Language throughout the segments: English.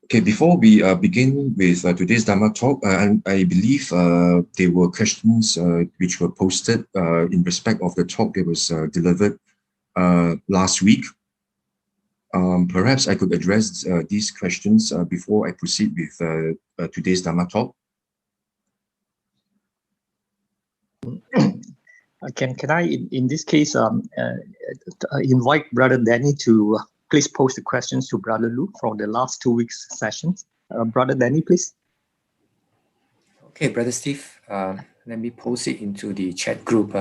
Okay, before we begin with today's Dhamma talk, I believe there were questions which were posted in respect of the talk that was delivered last week. Perhaps I could address these questions before I proceed with today's Dhamma talk. Can I, in this case, invite Brother Danny to please post the questions to Brother Loo from the last 2 weeks sessions. Brother Danny, please. Okay, Brother Steve, let me post it into the chat group.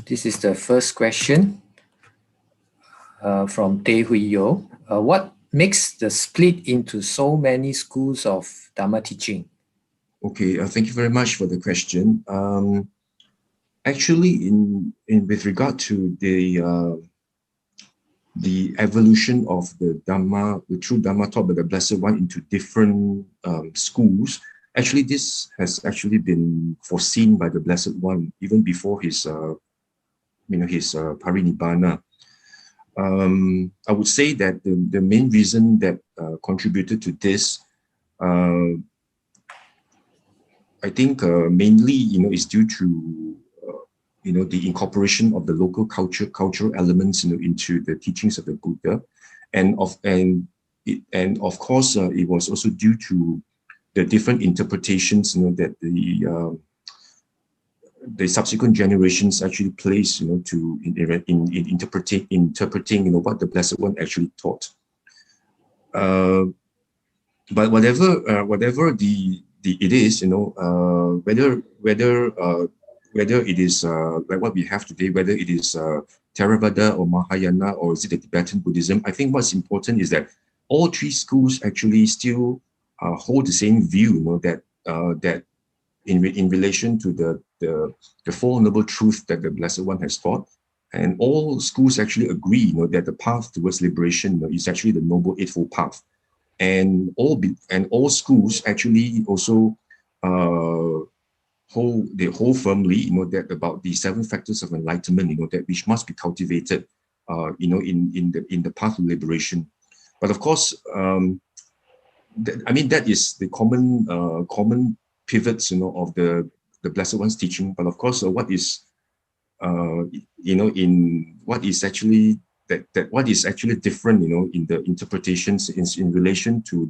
This is the first question from Tae Hui Yo. What makes the split into so many schools of Dhamma teaching? Okay, thank you very much for the question. Actually, with regard to the evolution of the Dhamma, the true Dhamma taught by the Blessed One into different schools, actually this has actually been foreseen by the Blessed One even before his, his parinibbana. I would say that the main reason that contributed to this, I think mainly, is due to the incorporation of the local cultural elements, into the teachings of the Buddha, and of course, it was also due to the different interpretations, that the subsequent generations actually placed, in interpreting, what the Blessed One actually taught. But whatever it is, whether it is like what we have today, whether it is Theravada or Mahayana, or is it the Tibetan Buddhism, I think what's important is that all three schools actually still hold the same view, that in relation to the Four Noble Truths that the Blessed One has taught, and all schools actually agree, that the path towards liberation is actually the Noble Eightfold Path, and all schools actually also hold firmly, that about the 7 factors of enlightenment, that which must be cultivated, in the path of liberation. But of course, that is the common pivots, of the Blessed One's teaching. But of course, what is actually different, in the interpretations in relation to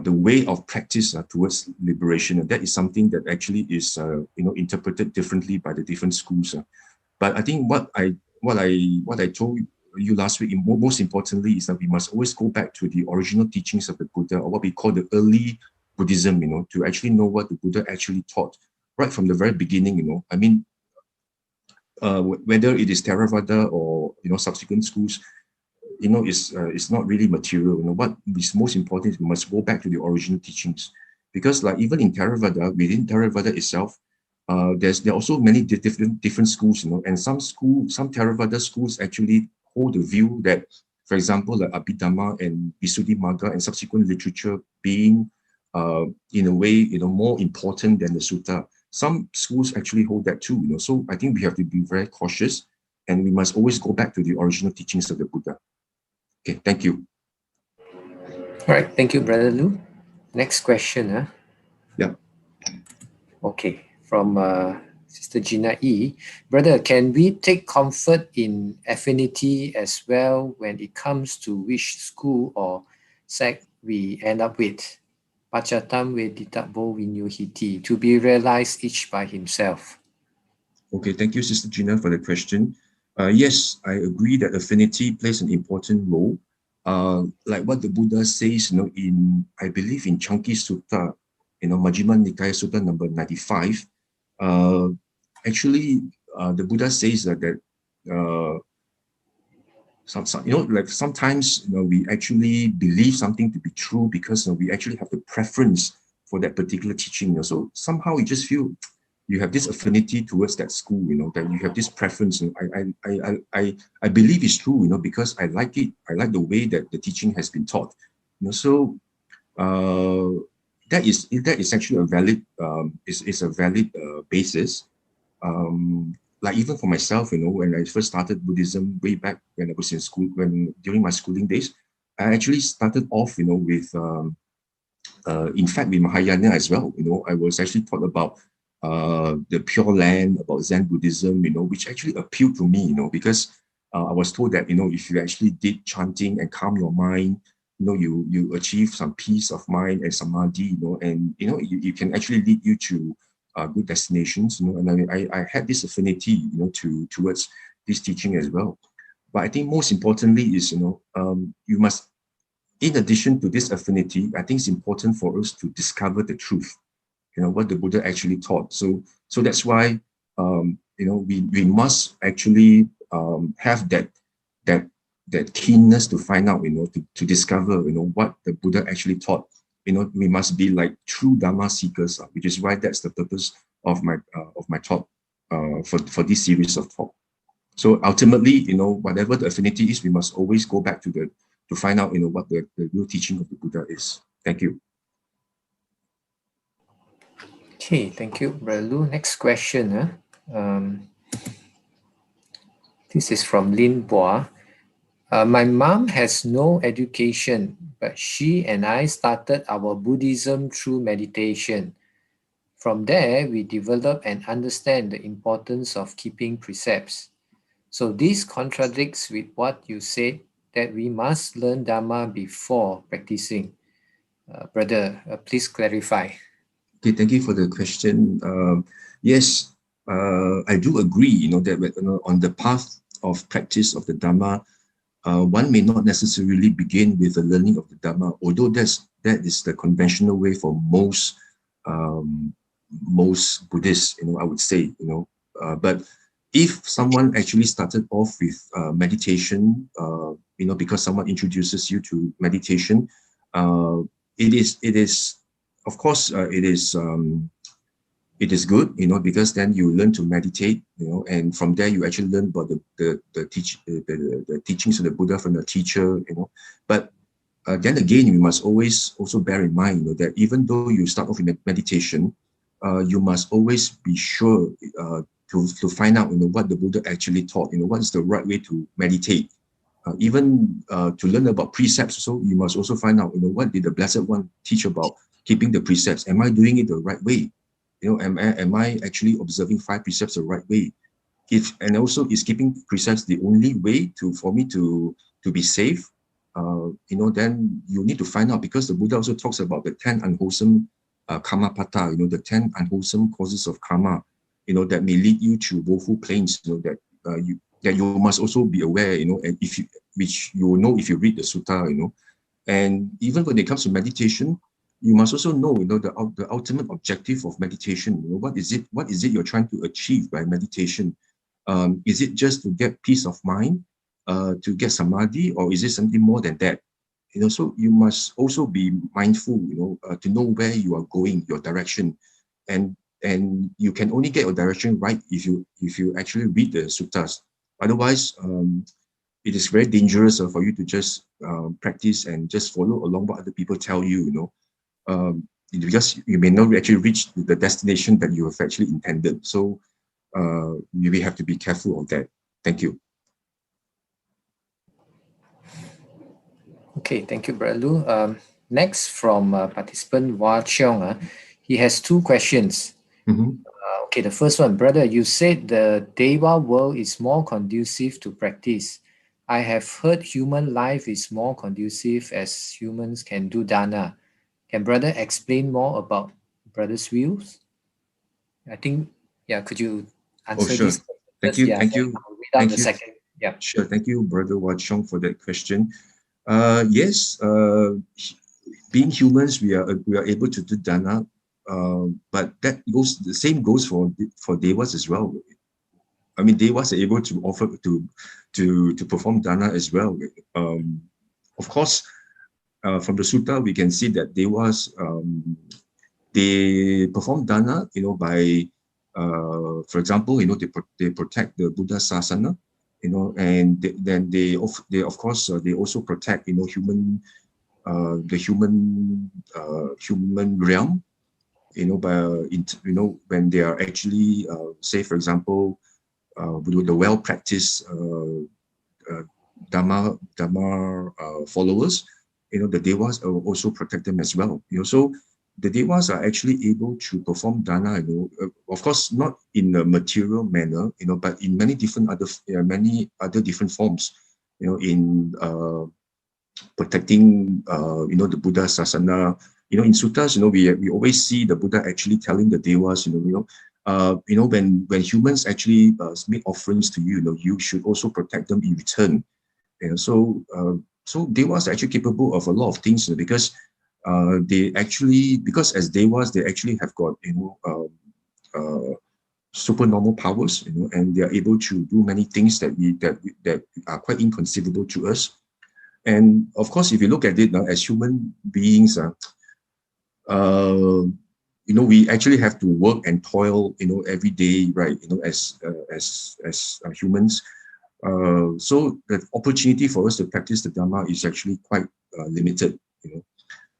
the way of practice towards liberation, and that is something that actually is interpreted differently by the different schools. But I think what I told you last week, most importantly, is that we must always go back to the original teachings of the Buddha, or what we call the early Buddhism, to actually know what the Buddha actually taught right from the very beginning. Whether it is Theravada or subsequent schools, it's not really material. What is most important is we must go back to the original teachings, because like even in Theravada, within Theravada itself, there are also many different schools, and some Theravada schools actually hold the view that, for example, like Abhidhamma and Visuddhimagga and subsequent literature being in a way more important than the sutta. Some schools actually hold that too. So I think we have to be very cautious, and we must always go back to the original teachings of the Buddha. Okay, thank you. All right, thank you, Brother Loo. Next question. Yeah. Okay, from Sister Gina E. Brother, can we take comfort in affinity as well when it comes to which school or sect we end up with? Pachatam Veditabo Vinyuhiti, to be realized each by himself. Okay, thank you, Sister Gina, for the question. Yes, I agree that affinity plays an important role. Like what the Buddha says, I believe in Chanki Sutta, Majjhima Nikaya Sutta number 95. Actually, the Buddha says that sometimes we actually believe something to be true because we actually have the preference for that particular teaching. So somehow you just feel you have this affinity towards that school, that you have this preference. I believe it's true, because I like it. I like the way that the teaching has been taught. So that is actually a valid basis. Like even for myself, when I first started Buddhism way back when I was in school, during my schooling days, I actually started off, with, in fact, with Mahayana as well. I was actually taught about the Pure Land, about Zen Buddhism, which actually appealed to me, because I was told that, if you actually did chanting and calm your mind, you achieve some peace of mind and samadhi, and, you can actually lead you to good destinations, and I had this affinity, towards this teaching as well. But I think most importantly is, you must, in addition to this affinity, I think it's important for us to discover the truth, what the Buddha actually taught. So that's why, we must actually have that keenness to find out, to discover, what the Buddha actually taught. We must be like true Dharma seekers, which is why that's the purpose of my talk, for this series of talk. So ultimately, whatever the affinity is, we must always go back to find out, what the real teaching of the Buddha is. Thank you. Okay, thank you, Brother Loo. Next question. This is from Lin Boa. My mom has no education, but she and I started our Buddhism through meditation. From there, we develop and understand the importance of keeping precepts. So this contradicts with what you said, that we must learn Dhamma before practicing. Brother, please clarify. Okay, thank you for the question. Yes, I do agree, that on the path of practice of the Dhamma, one may not necessarily begin with the learning of the Dhamma, although that is the conventional way for most Buddhists, I would say, but if someone actually started off with meditation, because someone introduces you to meditation, it is, of course, it is good, because then you learn to meditate, and from there you actually learn about the teachings of the Buddha from the teacher, But then again, you must always also bear in mind, that even though you start off in meditation, you must always be sure to find out, what the Buddha actually taught, what is the right way to meditate. Even to learn about precepts, so you must also find out, what did the Blessed One teach about keeping the precepts? Am I doing it the right way? Am I actually observing 5 precepts the right way? And also, is keeping precepts the only way for me to be safe? Then you need to find out, because the Buddha also talks about the 10 unwholesome karma pata, the 10 unwholesome causes of karma, that may lead you to woeful planes, that you must also be aware, and which you will know if you read the sutta, And even when it comes to meditation, you must also know, the ultimate objective of meditation. What is it you're trying to achieve by meditation? Is it just to get peace of mind, to get samadhi, or is it something more than that? So you must also be mindful, to know where you are going, your direction, and you can only get your direction right if you actually read the suttas. Otherwise, it is very dangerous for you to just practice and just follow along what other people tell you, because you may not actually reach the destination that you have actually intended. So we have to be careful of that. Thank you. Okay, thank you, Brother Loo. Next, from participant Wah Cheong, he has 2 questions. Okay, the first one, brother, you said the Deva world is more conducive to practice. I have heard human life is more conducive as humans can do dana. Can brother explain more about brother's views? I think, could you answer sure. this? Thank you. Thank you. I'll read out the second. Yeah. Sure. Thank you, Brother Wah Cheong, for that question. Yes, being humans, we are able to do dana, but the same goes for devas as well. I mean, devas are able to offer to perform dana as well. Of course, from the sutta we can see that devas, they perform dana, by for example, they protect the Buddha sasana, and then they of course they also protect, human the human realm, by when they are actually say, for example, with the well practiced Dhamma followers, the devas also protect them as well. So the devas are actually able to perform dana, of course not in a material manner, but in many other different forms, in protecting, the Buddha sasana. In suttas, we always see the Buddha actually telling the devas, when humans actually make offerings to you, you should also protect them in return. So devas are actually capable of a lot of things, because because as devas, they actually have got supernormal powers, and they are able to do many things that are quite inconceivable to us. And of course, if you look at it now, as human beings, we actually have to work and toil, every day, right? As humans. So the opportunity for us to practice the Dhamma is actually quite limited,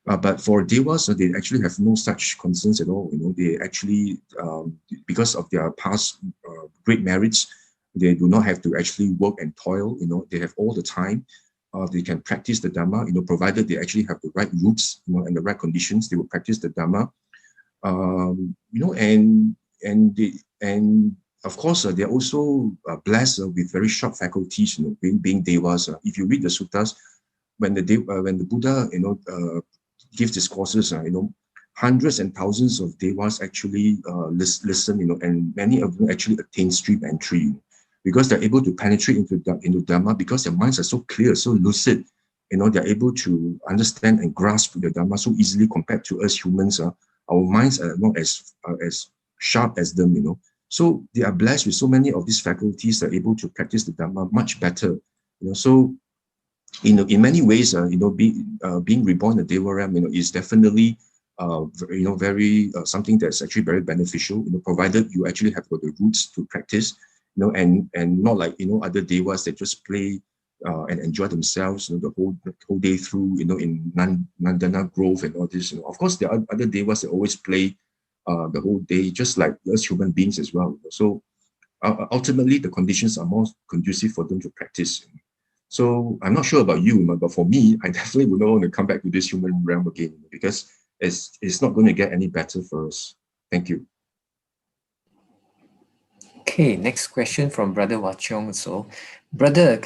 but for devas, they actually have no such concerns at all. They actually, because of their past great merits, they do not have to actually work and toil. They have all the time. They can practice the Dhamma, provided they actually have the right roots, and the right conditions. They will practice the Dhamma, and of course, they're also blessed with very sharp faculties, being devas. If you read the suttas, when the Buddha, gives discourses, hundreds and thousands of devas actually listen, and many of them actually attain stream entry, because they're able to penetrate into Dhamma, because their minds are so clear, so lucid. They're able to understand and grasp the Dhamma so easily compared to us humans. Our minds are not as sharp as them, So they are blessed with so many of these faculties that are able to practice the Dhamma much better. So in many ways, being reborn in the Deva realm, is definitely, very something that's actually very beneficial. Provided you actually have got the roots to practice, and not like other devas that just play and enjoy themselves, the whole day through, in Nandana Grove and all this. Of course, there are other devas that always play the whole day, just like us human beings as well. So ultimately, the conditions are more conducive for them to practice. So I'm not sure about you, but for me, I definitely would not want to come back to this human realm again, because it's not going to get any better for us. Thank you. Okay, next question from Brother Wachong also. Brother,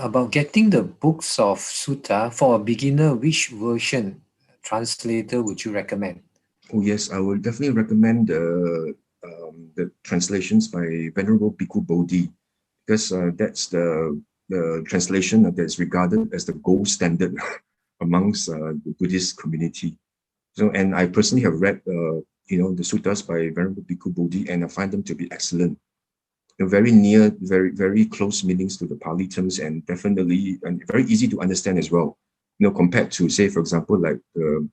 about getting the books of Sutta for a beginner, which version, translator would you recommend? Oh yes, I would definitely recommend the translations by Venerable Bhikkhu Bodhi, because that's the translation that is regarded as the gold standard amongst the Buddhist community. So, and I personally have read, the suttas by Venerable Bhikkhu Bodhi, and I find them to be excellent. They're very near, very, very close meanings to the Pali terms, and definitely and very easy to understand as well. Compared to, say, for example, like the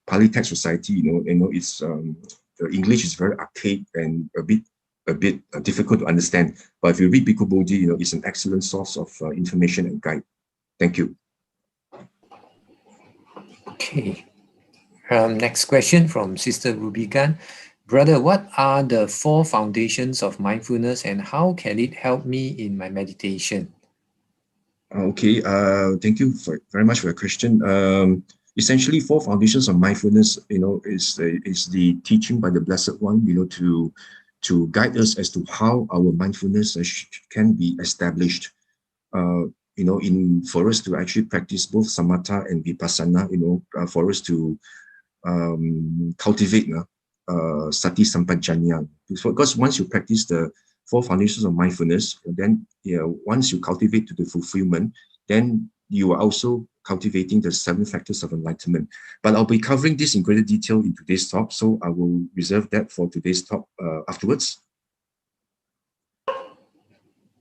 Pali Text Society, it's the English is very archaic and a bit difficult to understand. But if you read Bhikkhu Bodhi, it's an excellent source of information and guide. Thank you. Okay. Next question from Sister Ruby Gan. Brother, what are the 4 foundations of mindfulness, and how can it help me in my meditation? Okay, thank you very much for your question. Essentially, 4 foundations of mindfulness, is the teaching by the Blessed One, to guide us as to how our mindfulness can be established. For us to actually practice both samatha and vipassana, for us to cultivate sati sampajanya. Because once you practice the 4 foundations of mindfulness, then once you cultivate to the fulfillment, then you are also cultivating the 7 factors of enlightenment. But I'll be covering this in greater detail in today's talk, so I will reserve that for today's talk afterwards.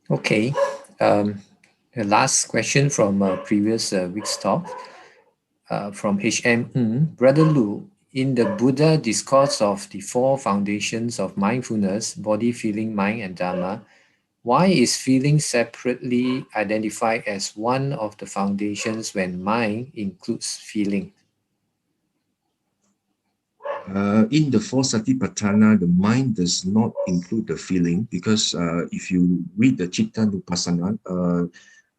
Okay. The last question from previous week's talk from HM. Brother Loo, in the Buddha discourse of the 4 foundations of mindfulness, body, feeling, mind, and Dhamma, why is feeling separately identified as one of the foundations when mind includes feeling? In the 4 Satipatthana, the mind does not include the feeling, because if you read the Chitta Nupassana,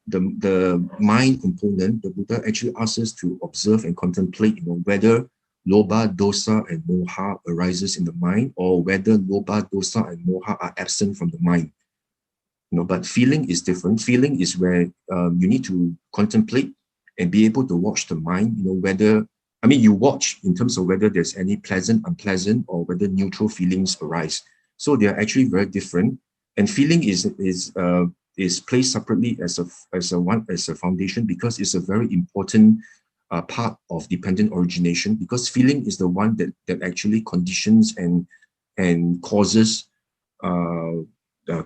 the mind component, the Buddha actually asks us to observe and contemplate, whether lobha, dosa, and moha arises in the mind, or whether lobha, dosa, and moha are absent from the mind. But feeling is different. Feeling is where you need to contemplate and be able to watch the mind, whether, you watch in terms of whether there's any pleasant, unpleasant, or whether neutral feelings arise. So they are actually very different. And feeling is placed separately as a foundation, because it's a very important part of dependent origination, because feeling is the one that actually conditions and causes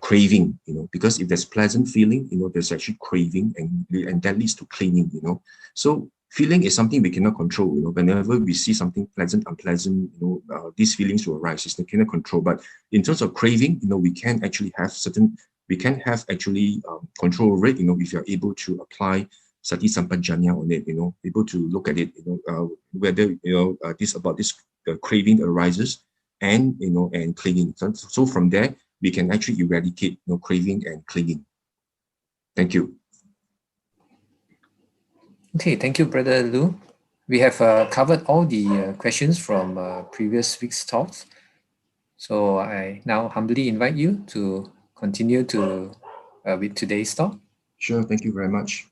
craving, because if there's pleasant feeling, there's actually craving, and that leads to clinging, So feeling is something we cannot control, whenever we see something pleasant, unpleasant, these feelings will arise. It's not cannot control. But in terms of craving, we can actually have control over it, if you're able to apply sati sampajanya on it, able to look at it, whether, this craving arises and, and clinging. So from there, we can actually eradicate craving and clinging. Thank you. Okay, thank you, Brother Loo. We have covered all the questions from previous week's talks. So I now humbly invite you to continue with today's talk. Sure, thank you very much.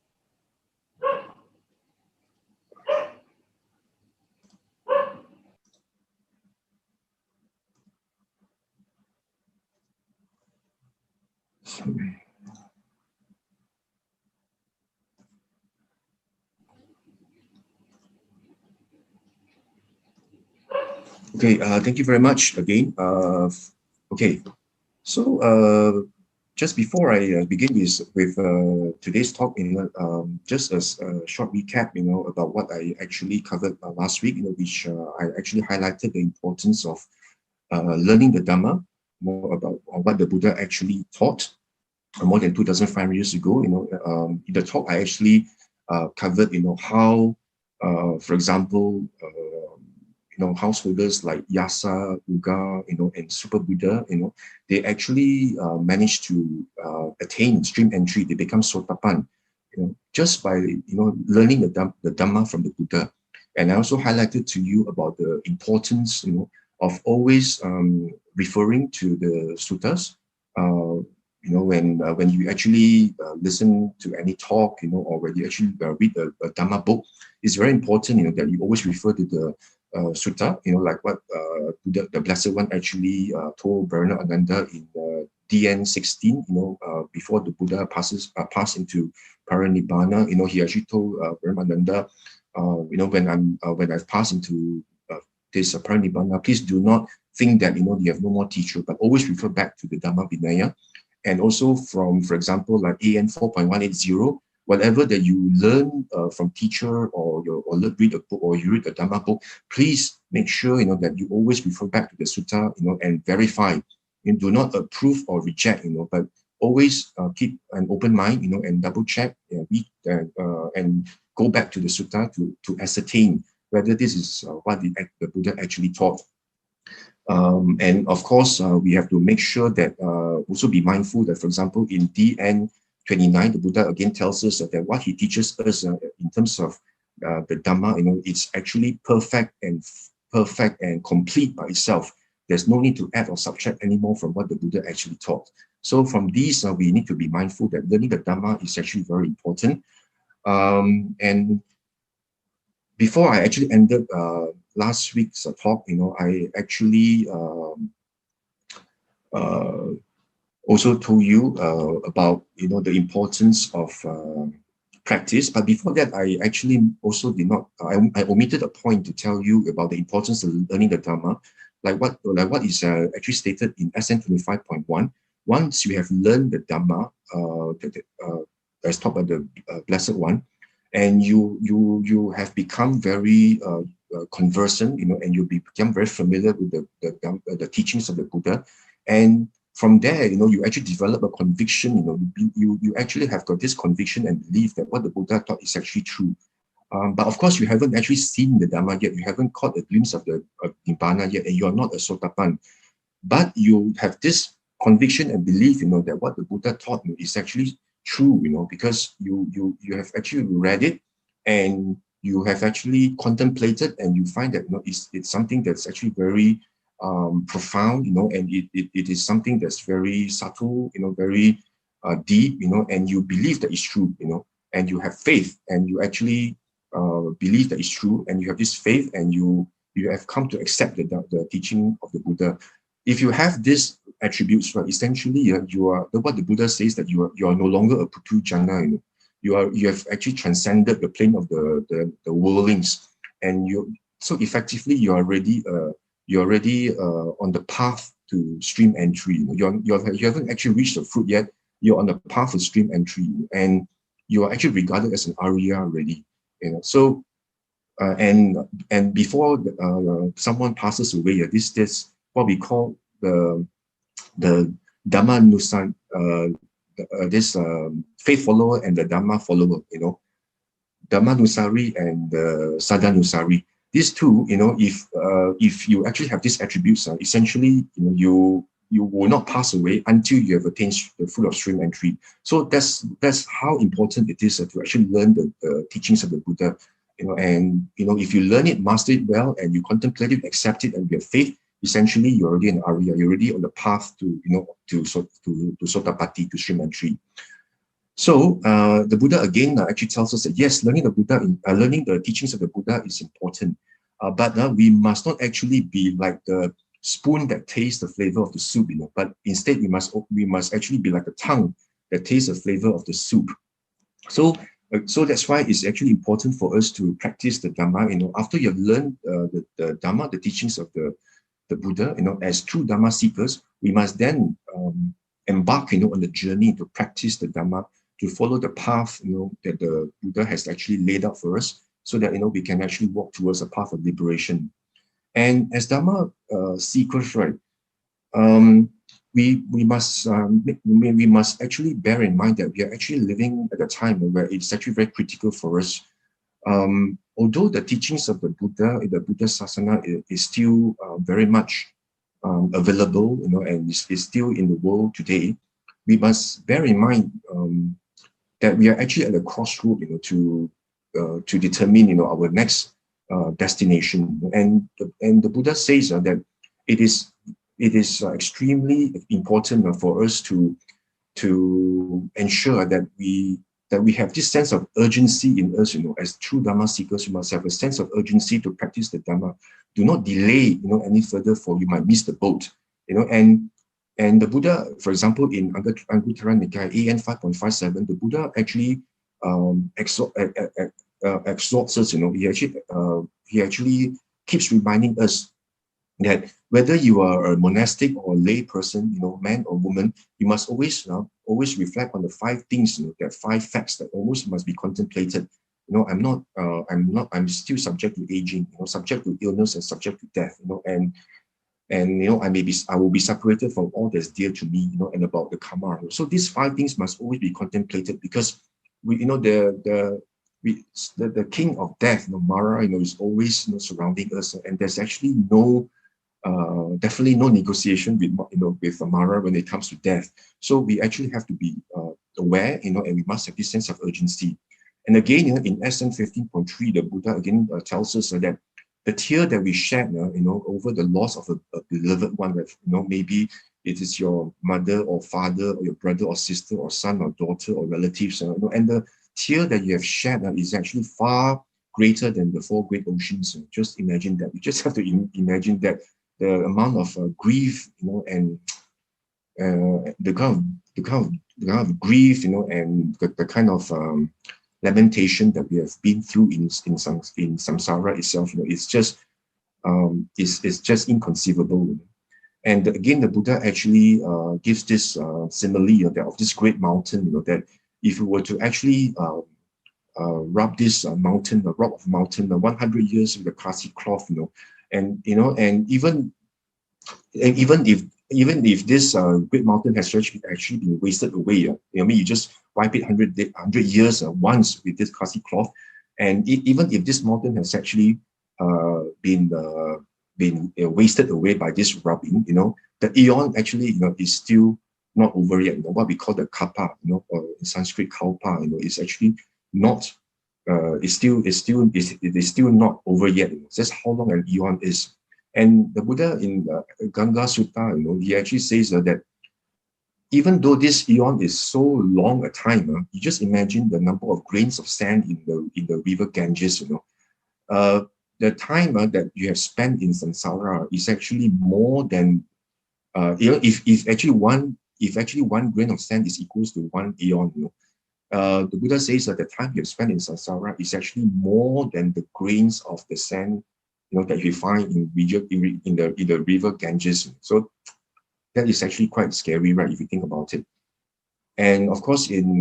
Okay, thank you very much again. Okay, so just before I begin with today's talk, just as a short recap, about what I actually covered last week, which I actually highlighted the importance of learning the Dhamma, more about what the Buddha actually taught more than 2,500 years ago. In the talk, I actually covered, how, for example, householders like Yasa, Uga, and Super Buddha, they actually managed to attain stream entry. They become Sotapan, just by, learning the Dhamma from the Buddha. And I also highlighted to you about the importance, of always referring to the suttas, when you actually listen to any talk, or when you actually read a Dhamma book, it's very important, that you always refer to the sutta, like what the Blessed One actually told Ananda in DN 16, before the Buddha passed into Paranibbana. He actually told Ananda, when I've passed into this Paranibbana, please do not think that you have no more teacher, but always refer back to the Dhamma Vinaya. And also from, for example, like AN 4.180, whatever that you learn from teacher, or read a book, or you read the Dhamma book, please make sure that you always refer back to the sutta, and verify. And do not approve or reject, but always keep an open mind, and double check, read, and go back to the sutta to ascertain whether this is what the Buddha actually taught. And of course, we have to make sure that also be mindful that, for example, in DN 29, the Buddha again tells us that what he teaches us in terms of the Dhamma, it's actually perfect and complete by itself. There's no need to add or subtract anymore from what the Buddha actually taught. So from these, we need to be mindful that learning the Dhamma is actually very important. And before I actually ended last week's talk, I actually also told you about the importance of practice. But before that, I actually also did not. I omitted a point to tell you about the importance of learning the Dhamma, like what is actually stated in SN 25.1. Once you have learned the Dhamma, as taught by the Blessed One, and you have become very conversant, and you become very familiar with the teachings of the Buddha, and from there, you actually develop a conviction. You actually have got this conviction and belief that what the Buddha taught is actually true. But of course, you haven't actually seen the Dhamma yet. You haven't caught a glimpse of the Nibbana yet, and you are not a Sotapan. But you have this conviction and belief, that what the Buddha taught is actually true, because you have actually read it and you have actually contemplated, and you find that it's something that's actually very profound, and it is something that's very subtle, very deep, and you believe that it's true, and you have faith, and you actually believe that it's true, and you have this faith, and you have come to accept the teaching of the Buddha. If you have these attributes, right, essentially you are what the Buddha says, that you are no longer a putu jana, you have actually transcended the plane of the worldlings, and so effectively you're already on the path to stream entry. You haven't actually reached the fruit yet. You're on the path to stream entry, and you are actually regarded as an Arya already. So and before someone passes away, this what we call the Dhamma-inspired, this faith follower and the Dhamma follower, Dhamma-inspired and the Sada-inspired. These two, if you actually have these attributes, essentially, you will not pass away until you have attained the fruit of stream entry. So that's how important it is to actually learn the teachings of the Buddha. And if you learn it, master it well, and you contemplate it, accept it, and you have faith, essentially you're already an Arya. You're already on the path to Sotapatti, to stream entry. So the Buddha again actually tells us that yes, learning the teachings of the Buddha is important, but we must not actually be like the spoon that tastes the flavor of the soup, but instead we must actually be like the tongue that tastes the flavor of the soup. So that's why it's actually important for us to practice the Dhamma. After you've learned the Dhamma, the teachings of the Buddha, as true Dhamma seekers, we must then embark, on the journey to practice the Dhamma, to follow the path, that the Buddha has actually laid out for us, so that we can actually walk towards a path of liberation. And as Dhamma seekers, right, we must actually bear in mind that we are actually living at a time where it's actually very critical for us. Although the teachings of the Buddha, the Buddha Sasana is still very much available, and is still in the world today, we must bear in mind that we are actually at a crossroad, to determine, our next destination. And the Buddha says that it is extremely important for us to ensure that we have this sense of urgency in us, as true Dhamma seekers. We must have a sense of urgency to practice the Dhamma. Do not delay, any further, for you might miss the boat, and the Buddha, for example, in Anguttara Nikaya AN 5.57, the Buddha actually exhorts us, he actually keeps reminding us that whether you are a monastic or a lay person, man or woman, you must always reflect on the 5 things, that 5 facts that always must be contemplated. I'm still subject to aging, subject to illness and subject to death, and I will be separated from all that's dear to me, and about the karma. So these 5 things must always be contemplated, because the king of death, Mara, is always surrounding us, and there's actually definitely no negotiation with Mara when it comes to death. So we actually have to be aware, and we must have this sense of urgency. And again, in SN 15.3, the Buddha again tells us that the tear that we shed, over the loss of a beloved one, maybe it is your mother or father or your brother or sister or son or daughter or relatives, and the tear that you have shed is actually far greater than the 4 great oceans. Just imagine that. You just have to imagine that the amount of grief, and the kind of grief, and the kind of lamentation that we have been through in samsara itself, it's just inconceivable. And again, the Buddha actually gives this simile of this great mountain, that if we were to actually rub this mountain, the rock of mountain, 100 years with a kasi cloth, and even if this great mountain has actually been wasted away, you just wipe it 100 years once with this kasi cloth, and even if this mountain has actually been wasted away by this rubbing, the eon actually is still not over yet. You know, what we call the kappa, you know, or in Sanskrit kalpa, you know, is actually not. It is still not over yet. You know, just how long an eon is. And the Buddha in Ganga Sutta, you know, he actually says that even though this eon is so long a time, you just imagine the number of grains of sand in the river Ganges. You know, the time that you have spent in samsara is actually more than you know, if actually one grain of sand is equals to one eon. You know, the Buddha says that the time you have spent in samsara is actually more than the grains of the sand, you know, that you find in the river Ganges. So that is actually quite scary, right, if you think about it. And of course, in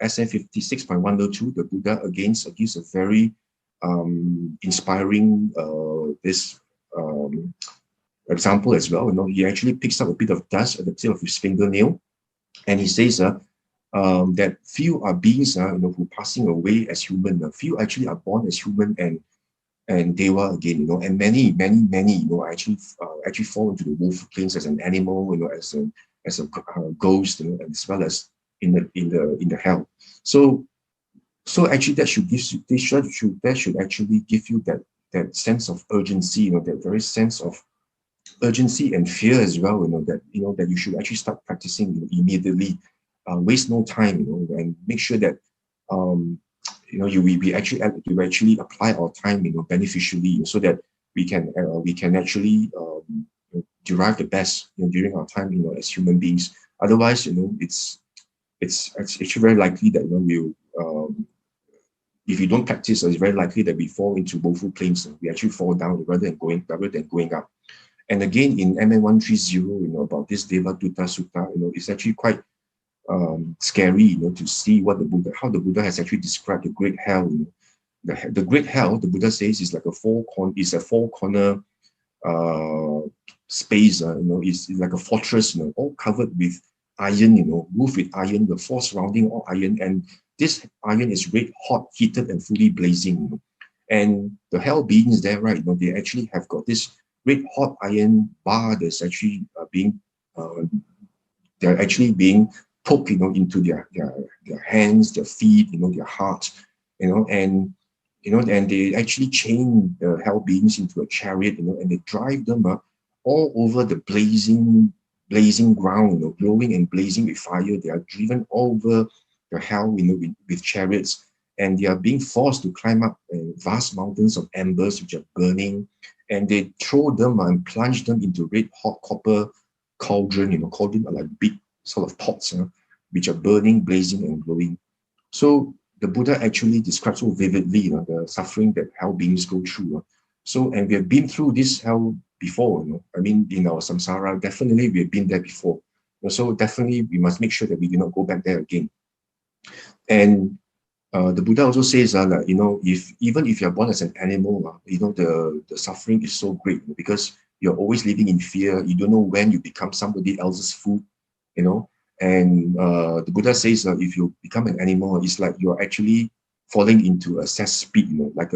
SM 56.102, the Buddha again gives a very inspiring example as well. You know, he actually picks up a bit of dust at the tip of his fingernail, and he says that few are beings, you know, who passing away as human. Few actually are born as human and deva again, you know, and many, you know, actually fall into the woeful plains as an animal, you know, as a ghost, you know, as well as in the hell. So actually that should actually give you that sense of urgency, you know, that very sense of urgency and fear as well, you know, that you should actually start practicing, you know, immediately. Waste no time, you know, and make sure that you know, we actually apply our time, you know, beneficially, so that we can actually derive the best, you know, during our time, you know, as human beings. Otherwise, you know, it's actually very likely that, you know, if you don't practice, it's very likely that we fall into woeful plains. We actually fall down rather than going up. And again, in MN 130, you know, about this Devadutta Sutta, you know, it's actually quite scary, you know, to see how the Buddha has actually described the great hell. You know, the great hell, the Buddha says, is like a four corner space. You know, it's like a fortress, you know, all covered with iron, you know, roof with iron, the floor surrounding all iron, and this iron is red hot, heated, and fully blazing. You know? And the hell beings there, right? You know, they actually have got this red hot iron bar that's actually they're actually being poked, you know, into their hands, their feet, you know, their hearts, you know, and they actually chain the hell beings into a chariot, you know, and they drive them all over the blazing ground, you know, glowing and blazing with fire. They are driven over the hell, you know, with chariots, and they are being forced to climb up vast mountains of embers which are burning, and they throw them and plunge them into red hot copper cauldron. You know, cauldron are like big sort of pots, which are burning, blazing, and glowing. So the Buddha actually describes so vividly, you know, the suffering that hell beings go through. So, and we have been through this hell before, you know. I mean, in our samsara, definitely we have been there before. So definitely we must make sure that we do not go back there again. And the Buddha also says that, you know, even if you're born as an animal, you know, the suffering is so great, because you're always living in fear. You don't know when you become somebody else's food, you know. And the Buddha says if you become an animal, it's like you're actually falling into a cesspit, you know, like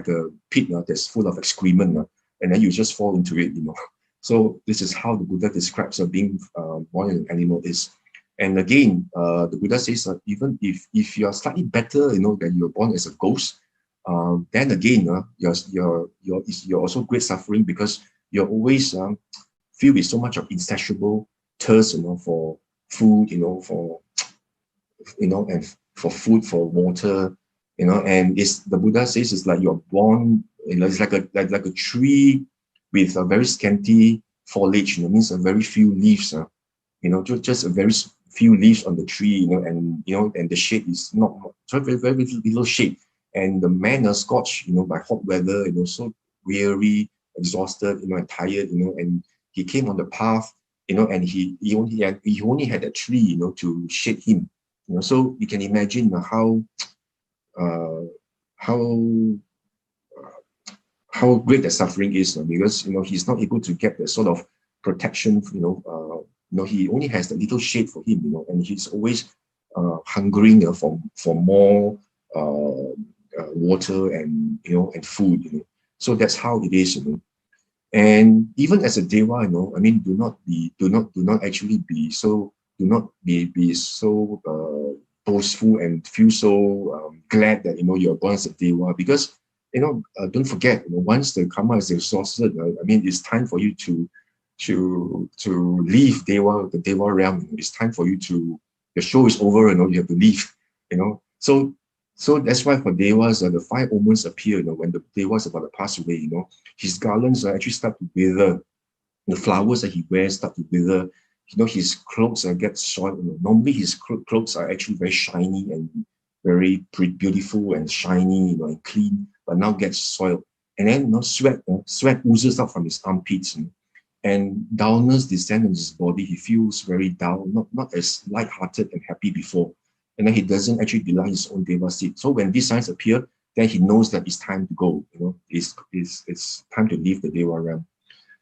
a pit that's full of excrement, and then you just fall into it, you know. So this is how the Buddha describes being born as an animal is. And again, the Buddha says even if you are slightly better, you know, that you're born as a ghost, then again, you're also great suffering, because you're always filled with so much of insatiable thirst, you know, for food, you know, and for food, for water, you know. And the Buddha says it's like you're born, you know, it's like a tree with a very scanty foliage, you know, means a very few leaves, you know, just a very few leaves on the tree, you know, and the shade is not much, very, very little shade. And the man is scorched, you know, by hot weather, you know, so weary, exhausted, you know, and tired, you know, and he came on the path, you know, and he only had a tree, you know, to shade him, you know. So you can imagine how great the suffering is, because, you know, he's not able to get the sort of protection, you know, he only has the little shade for him, you know, and he's always hungering for more water and, you know, and food, you know. So that's how it is, you know. And even as a Deva, you know, I mean, do not actually be so, be so boastful and feel so glad that, you know, you're born as a Deva, because, you know, don't forget, you know, once the karma is exhausted, I mean, it's time for you to leave Deva, the Deva realm. You know, it's time for you to, the show is over, you know, you have to leave, you know. So that's why for Devas, the 5 omens appear, you know, when the Deva is about to pass away, you know, his garlands actually start to wither. The flowers that he wears start to wither. You know, his clothes get soiled. You know, normally his clothes are actually very shiny and very beautiful and shiny, you know, and clean, but now gets soiled. And then, you know, sweat oozes out from his armpits, you know, and dullness descends on his body. He feels very dull, not as light-hearted and happy before. And then he doesn't actually delight his own Deva seed. So when these signs appear, then he knows that it's time to go. You know, it's time to leave the Deva realm.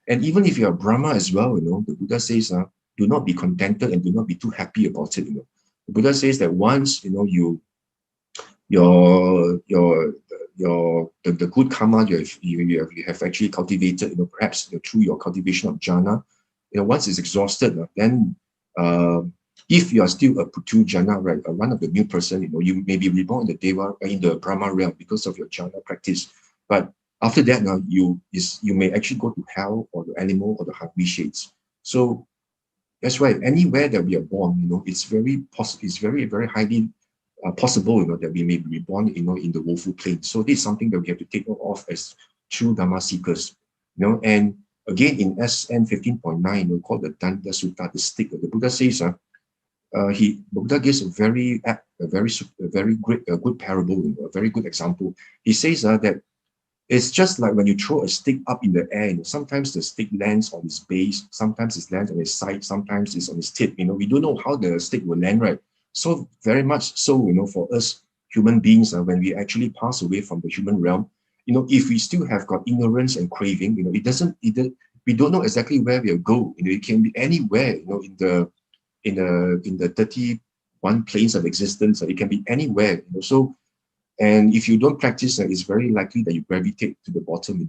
And even if you're a Brahma as well, you know, the Buddha says, do not be contented and do not be too happy about it. You know, the Buddha says that once, you know, the good karma you have actually cultivated, you know, perhaps, you know, through your cultivation of jhana, you know, once it's exhausted, then if you are still a putu jhana, right, one of the new person, you know, you may be reborn in the Deva, in the Brahma realm because of your jhana practice, but after that, now you may actually go to hell or the animal or the hungry shades. So that's why anywhere that we are born, you know, it's very very highly possible, you know, that we may be reborn, you know, in the woeful plane. So this is something that we have to take note of as true Dhamma seekers, you know. And again, in SN 15.9, you know, called the Danda Sutta, the stick, the Buddha says, the Buddha gives a very good parable, you know, a very good example. He says that it's just like when you throw a stick up in the air, you know, sometimes the stick lands on its base, sometimes it lands on its side, sometimes it's on its tip. You know, we don't know how the stick will land, right? So very much so, you know, for us human beings, when we actually pass away from the human realm, you know, if we still have got ignorance and craving, you know, we don't know exactly where we'll go. You know, it can be anywhere, you know, in the 31 planes of existence. It can be anywhere, you know. So, and if you don't practice, it's very likely that you gravitate to the bottom.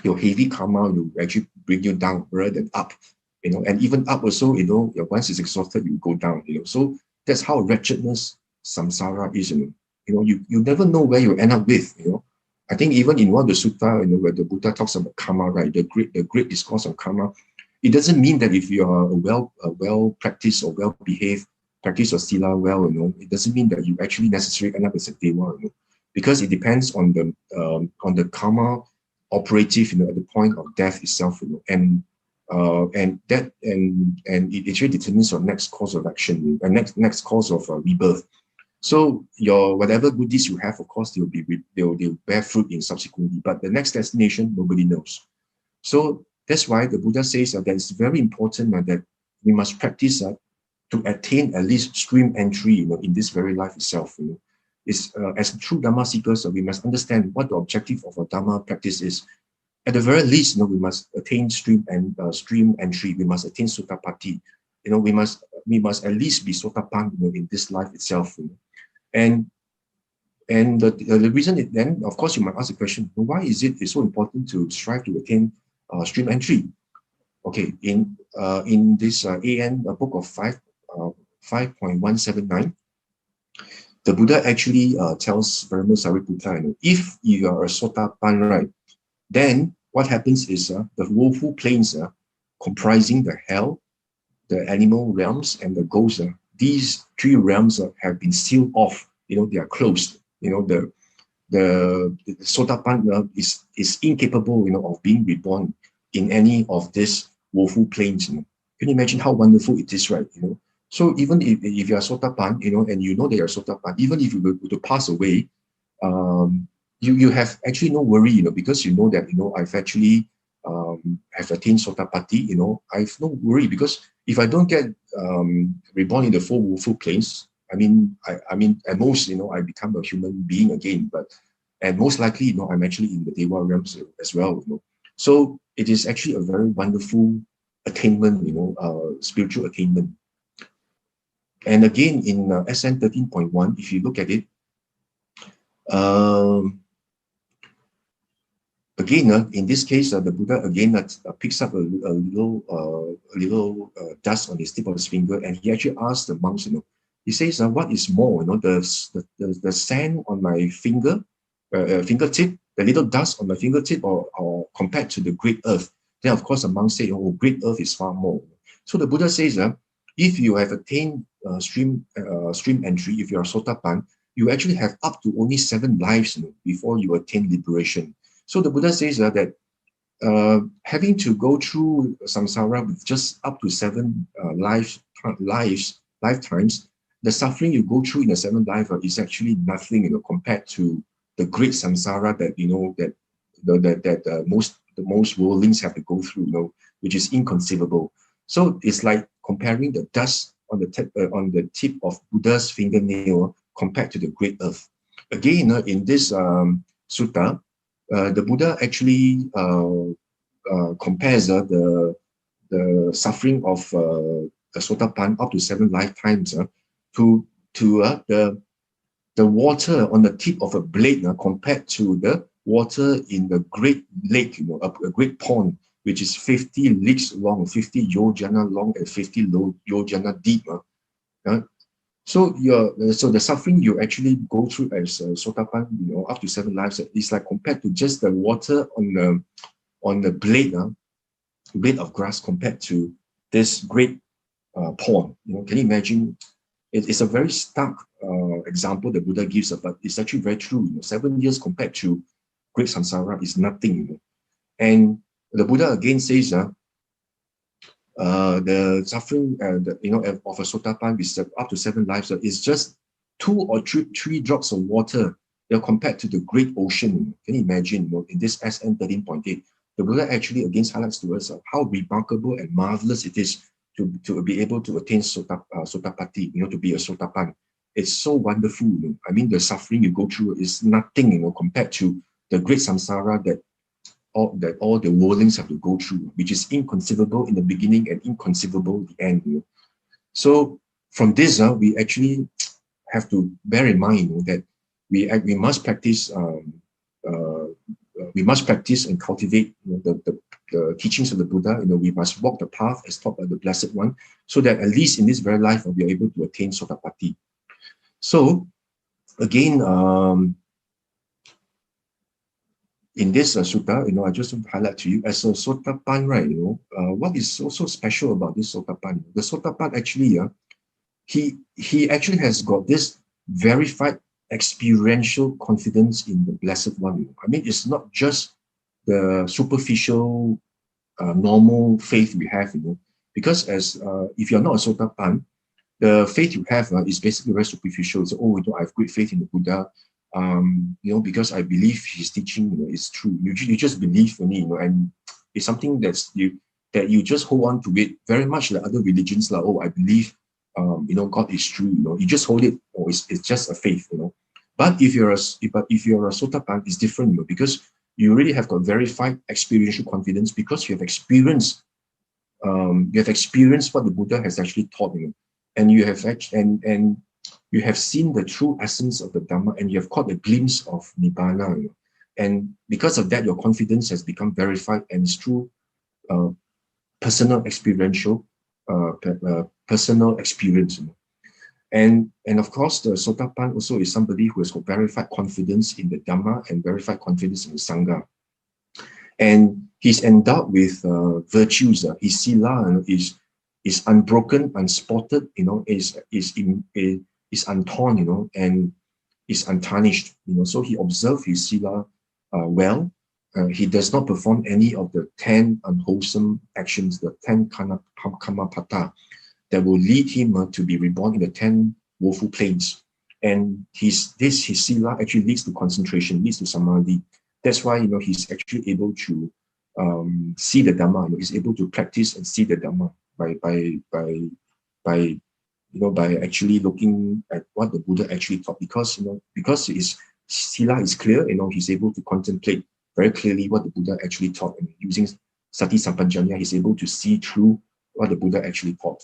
Your heavy karma will actually bring you down rather than up. You know, and even up also, you know, once it's exhausted, you go down. You know, so that's how wretchedness, samsara is. You know, you never know where you end up with. You know, I think even in one of the sutta, you know, where the Buddha talks about karma, right, the great discourse on karma, it doesn't mean that if you are a well practiced or well behaved, practice your sila well, you know, it doesn't mean that you actually necessarily end up as a Deva, you know, because it depends on the karma operative, you know, at the point of death itself, you know, and it actually determines your next course of action and next course of rebirth. So your whatever good deeds you have, of course, they'll bear fruit in subsequently, but the next destination nobody knows. So that's why the Buddha says that it's very important that we must practice to attain at least stream entry, you know, in this very life itself. You know, is as true Dhamma seekers, we must understand what the objective of our Dhamma practice is. At the very least, you know, we must attain stream entry. We must attain Sotapatti. You know, we must at least be Sotapan, you know, in this life itself. You know? And the reason then, of course, you might ask the question, why is it's so important to strive to attain stream entry? Okay, in this AN book of 5.179, the Buddha actually tells Brahma Sariputta, you know, if you are a Sotapan, right, then what happens is the woeful planes comprising the hell, the animal realms, and the ghosts, these 3 realms have been sealed off. You know, they are closed. You know, the Sotapan is incapable, you know, of being reborn in any of these woeful planes. You know, can you imagine how wonderful it is, right? You know, so even if you are Sotapan, you know, and you know that you're Sotapan, even if you were to pass away, you have actually no worry, you know, because you know that, you know, I've actually have attained Sotapatti, you know, I've no worry, because if I don't get reborn in the 4 woeful planes, I mean, at most, you know, I become a human being again, and most likely, you know, I'm actually in the Deva realms as well, you know. So it is actually a very wonderful attainment, you know, spiritual attainment. And again, in SN 13.1, if you look at it, again, in this case, the Buddha again picks up a little dust on his tip of his finger, and he actually asks the monks, he says, what is more, the sand on my fingertip, the little dust on my fingertip, or compared to the great earth? Then, of course, the monks say, oh, great earth is far more. So the Buddha says, if you have attained stream entry, if you are Sotapan, you actually have up to only 7 lives before you attain liberation. So the Buddha says that having to go through samsara with just up to 7 lifetimes, the suffering you go through in the 7th life is actually nothing, compared to the great samsara that the most worldlings have to go through, which is inconceivable. So it's like comparing the dust on the tip of Buddha's fingernail compared to the great earth. Again, in this sutta, the Buddha actually compares the suffering of a Sotapan up to 7 lifetimes to the water on the tip of a blade compared to the water in the great lake, a great pond, which is 50 leagues long, 50 yojana long, and 50 yojana deep. So the suffering you actually go through as Sotapan, up to 7 lives, is like compared to just the water on the blade of grass compared to this great pond. Can you imagine? It's a very stark example the Buddha gives, but it's actually very true. 7 years compared to great samsara is nothing. And the Buddha again says, the suffering, of a Sotapan with up to 7 lives is just 2 or 3 drops of water. Compared to the great ocean. Can you imagine? In this SN 13.8, the Buddha actually again highlights to us how remarkable and marvelous it is to be able to attain Sotapatti, to be a Sotapan. It's so wonderful. I mean, the suffering you go through is nothing, compared to the great samsara that all the worldlings have to go through, which is inconceivable in the beginning and inconceivable in the end. So from this, we actually have to bear in mind that we must practice. We must practice and cultivate the teachings of the Buddha. We must walk the path as taught by the Blessed One, so that at least in this very life we are able to attain Sotapatti. So again, in this sutta, I just want to highlight to you as a Sotapan, right? What is also special about this Sotapan? The Sotapan actually, he actually has got this verified experiential confidence in the Blessed One. I mean, it's not just the superficial, normal faith we have, because as if you're not a Sotapan, the faith you have is basically very superficial. It's, I have great faith in the Buddha, because I believe his teaching is true. You just believe in it, and it's something that you just hold on to it very much like other religions, like, I believe God is true. You just hold it, or it's just a faith. But if you're a Sotapan, it's different, because you really have got verified experiential confidence, because you have experienced what the Buddha has actually taught, and you have and you have seen the true essence of the Dhamma, and you have caught a glimpse of Nibbana, and because of that, your confidence has become verified, and it's true personal experience. And of course, the Sotapan also is somebody who has got verified confidence in the Dhamma and verified confidence in the Sangha. And he's endowed with virtues. His sila is unbroken, unspotted, is untorn, and is untarnished. So he observes his sila well. He does not perform any of the 10 unwholesome actions, the 10 kamapata, that will lead him to be reborn in the 10 woeful planes. And his sila actually leads to concentration, leads to samadhi. That's why he's actually able to see the Dhamma. He's able to practice and see the Dhamma by actually looking at what the Buddha actually taught. Because his sila is clear, he's able to contemplate very clearly what the Buddha actually taught. And using sati sampajanya, he's able to see through what the Buddha actually taught.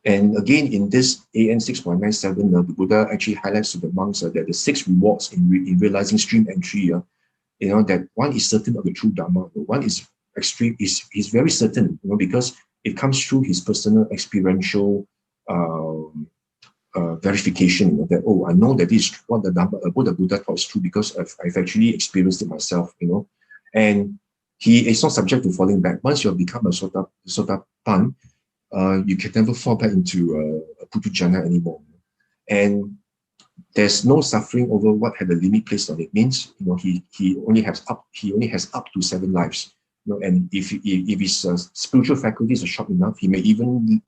And again, in this AN 6.97, the Buddha actually highlights to the monks that the 6 rewards in realizing stream entry that one is certain of the true Dhamma. One is extreme, is very certain, because it comes through his personal experiential verification, that, oh, I know that this is what the Dhamma, what the Buddha taught is true because I've actually experienced it myself, and he is not subject to falling back. Once you have become a Sotapan, you can never fall back into a Putujana anymore. And there's no suffering over what had a limit placed on it. Means, he only has up to 7 lives. And if his spiritual faculties are short enough, he may even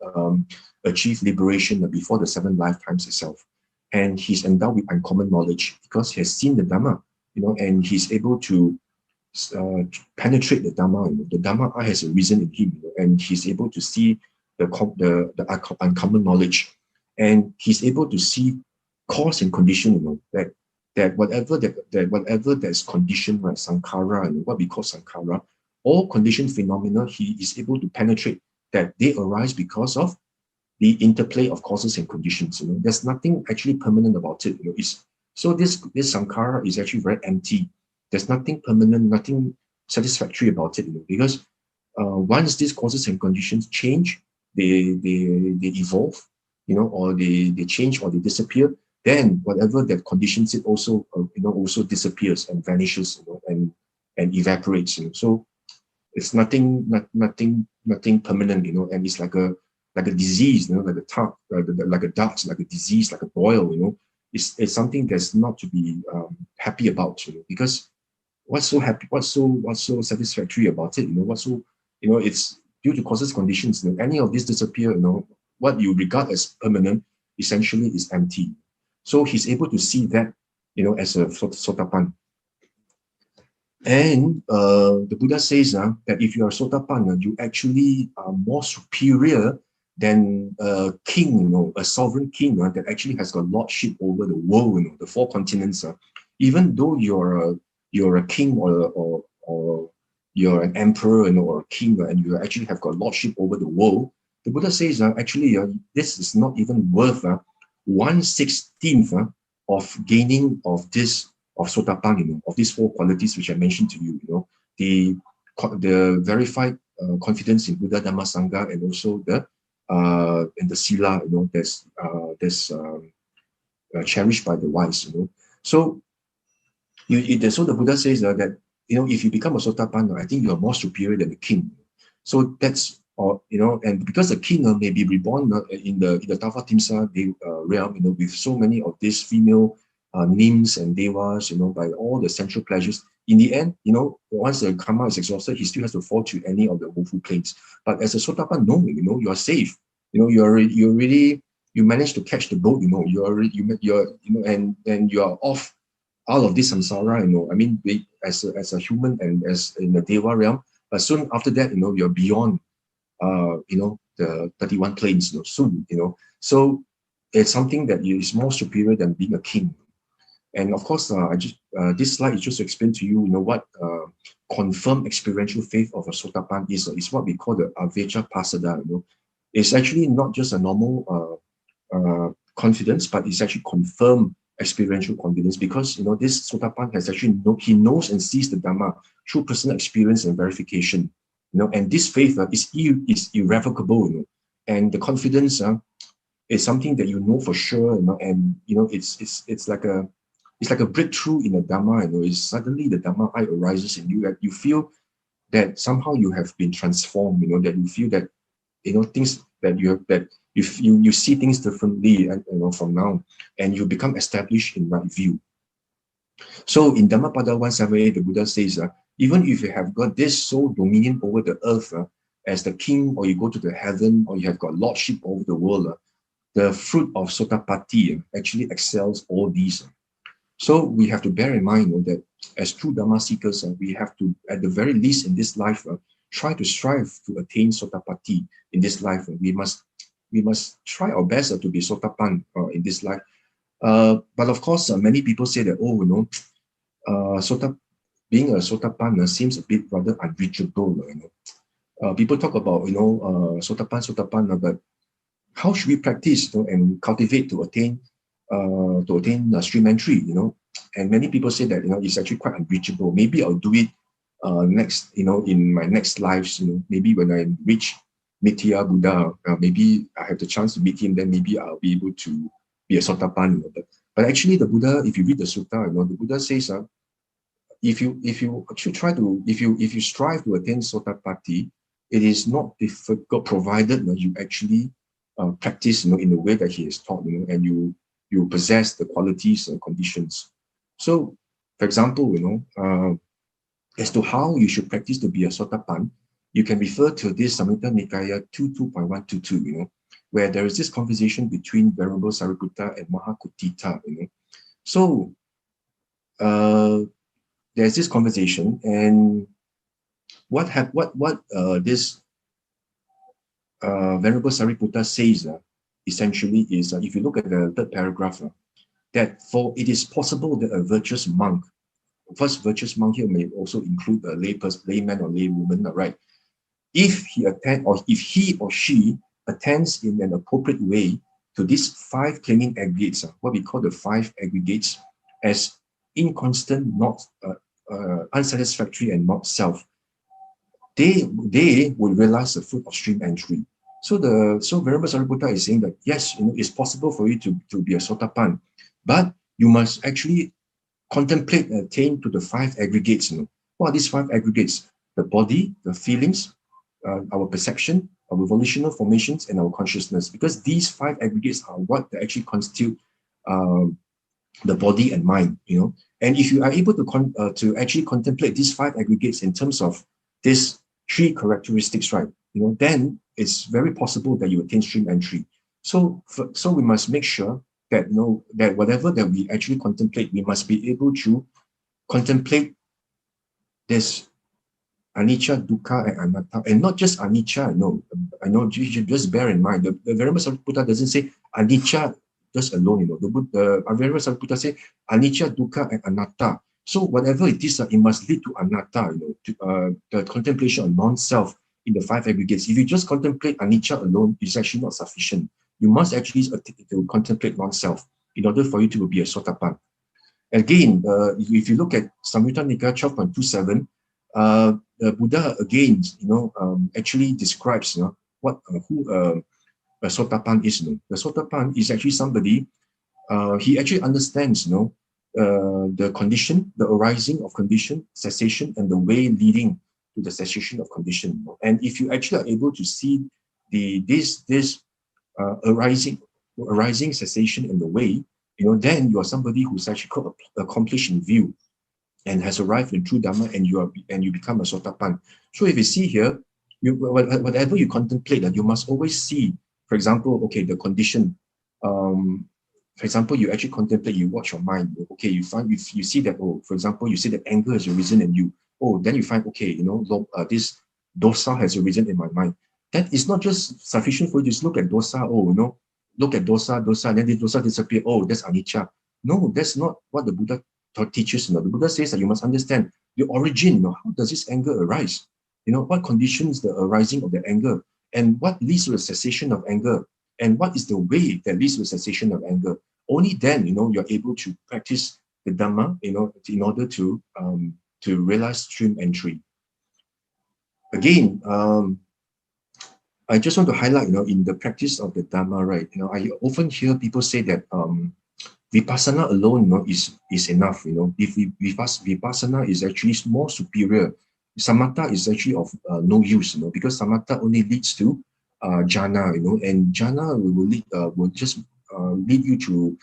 achieve liberation before the 7 lifetimes itself. And he's endowed with uncommon knowledge because he has seen the Dhamma, and he's able to penetrate the Dhamma. The Dhamma eye has arisen in him, and he's able to see the uncommon knowledge, and he's able to see cause and condition. That whatever that's conditioned, right, sankhara, what we call sankhara, all conditioned phenomena, he is able to penetrate that they arise because of the interplay of causes and conditions. There's nothing actually permanent about it. So this sankhara is actually very empty. There's nothing permanent, nothing satisfactory about it, because once these causes and conditions change, they evolve, or they change or they disappear, then whatever that conditions it also disappears and vanishes, and evaporates. So it's nothing permanent, and it's like a disease, like a tug, like a dust, like a disease, like a boil, It's something that's not to be happy about, because what's so happy, what's so satisfactory about it, it's due to causes conditions. Any of this disappear, what you regard as permanent essentially is empty. So he's able to see that, as a Sotapan. And the Buddha says that if you are Sotapan, you actually are more superior than a king, a sovereign king that actually has got lordship over the world, the 4 continents. Even though you're a king or you're an emperor, or a king, and you actually have got lordship over the world, the Buddha says actually this is not even worth 1/16 of gaining of Sotapan, of these 4 qualities which I mentioned to you, the verified confidence in Buddha, Dhamma, Sangha, and also the Sila, that's cherished by the wise, So so the Buddha says that, if you become a Sotapan, I think you are more superior than the king. So that's, and because the king may be reborn in the Tavatimsa realm, with so many of these female nymphs and devas, by all the sensual pleasures. In the end, once the karma is exhausted, he still has to fall to any of the woeful planes. But as a Sotapan, no, you are safe. You managed to catch the boat. And you are off out of this samsara. I mean, as a human and as in the deva realm. But soon after that, you're beyond, the 31 planes. Soon, So it's something that is more superior than being a king. And of course, this slide is just to explain to you, what confirmed experiential faith of a Sotapan is. It's what we call the Aveja Pasada. It's actually not just a normal confidence, but it's actually confirmed experiential confidence, because this Sotapan has actually he knows and sees the Dhamma through personal experience and verification. And this faith is irrevocable. And the confidence is something that for sure. And it's like a breakthrough in the Dhamma. It's suddenly the Dhamma eye arises in you, that you feel that somehow you have been transformed. That you feel that things that you see things differently, from now, and you become established in right view. So in Dhammapada 178, the Buddha says, even if you have got this sole dominion over the earth as the king, or you go to the heaven, or you have got lordship over the world, the fruit of Sotapatti actually excels all these. So we have to bear in mind that as true Dhamma seekers, we have to, at the very least in this life, try to strive to attain Sotapatti in this life. We must try our best to be Sotapan in this life. But of course, many people say that, being a Sotapan seems a bit rather unreachable. People talk about, Sotapan, but how should we practice and cultivate to attain to attain stream entry, and many people say that, it's actually quite unreachable. Maybe I'll do it next, in my next lives, maybe when I reach Nitya Buddha, maybe I have the chance to meet him, then maybe I'll be able to be a Sotapan. But actually the Buddha, if you read the sutta, the Buddha says, if you actually try to, if you strive to attain Sotapatti, it is not difficult, provided you actually practice, in the way that he has taught, and you possess the qualities and conditions. So, for example, as to how you should practice to be a Sotapan, you can refer to this Samyutta Nikaya 2.122, where there is this conversation between Venerable Sariputta and Mahakutita, So, there's this conversation, and what this Venerable Sariputta says essentially is, if you look at the third paragraph, that for it is possible that a virtuous monk, first virtuous monk here may also include a layman or laywoman, right? If he or she attends in an appropriate way to these 5 clinging aggregates, what we call the 5 aggregates, as inconstant, not unsatisfactory, and not self, they will realize the fruit of stream entry. So Venerable Sariputta is saying that yes, it's possible for you to be a Sotapan, but you must actually contemplate and attain to the 5 aggregates. What are these 5 aggregates? The body, the feelings, our perception, our volitional formations, and our consciousness. Because these 5 aggregates are what actually constitute the body and mind. And if you are able to actually contemplate these 5 aggregates in terms of these 3 characteristics, right? Then it's very possible that you attain stream entry. So we must make sure that that whatever that we actually contemplate, we must be able to contemplate this anicca, dukkha, and anatta, and not just anicca. I know you should just bear in mind the Venerable Sariputta doesn't say anicca just alone. The Venerable Sariputta say anicca, dukkha, and anatta. So whatever it is, it must lead to anatta. To the contemplation of non-self in the 5 aggregates. If you just contemplate anicca alone, it's actually not sufficient. You must actually to contemplate non-self in order for you to be a Sotapan. Again, if you look at Samyutta Nikaya 12.27, the Buddha again, actually describes, who a Sotapan is. The Sotapan is actually somebody. He actually understands, the condition, the arising of condition, cessation, and the way leading to the cessation of condition. And if you actually are able to see this arising, cessation, and the way, then you are somebody who's actually accomplished in view and has arrived in true Dhamma, and you become a Sotapan. So if you see here, whatever you contemplate, that you must always see, for example, okay, the condition. For example, you actually contemplate, you watch your mind. Okay, you see that, for example, you see that anger has arisen in you. Then you find, okay, this dosa has arisen in my mind. That is not just sufficient for you to just look at dosa. Look at dosa, and then the dosa disappear. That's anicca. No, that's not what the Buddha teaches. The Buddha says that you must understand the origin. How does this anger arise? What conditions the arising of the anger, and what leads to the cessation of anger, and what is the way that leads to the cessation of anger. Only then, you're able to practice the Dhamma, in order to realize stream entry. Again, I just want to highlight, in the practice of the Dhamma, right? I often hear people say that Vipassana alone, is enough. If Vipassana is actually more superior, Samatha is actually of no use, because Samatha only leads to jhana, and jhana will just lead you to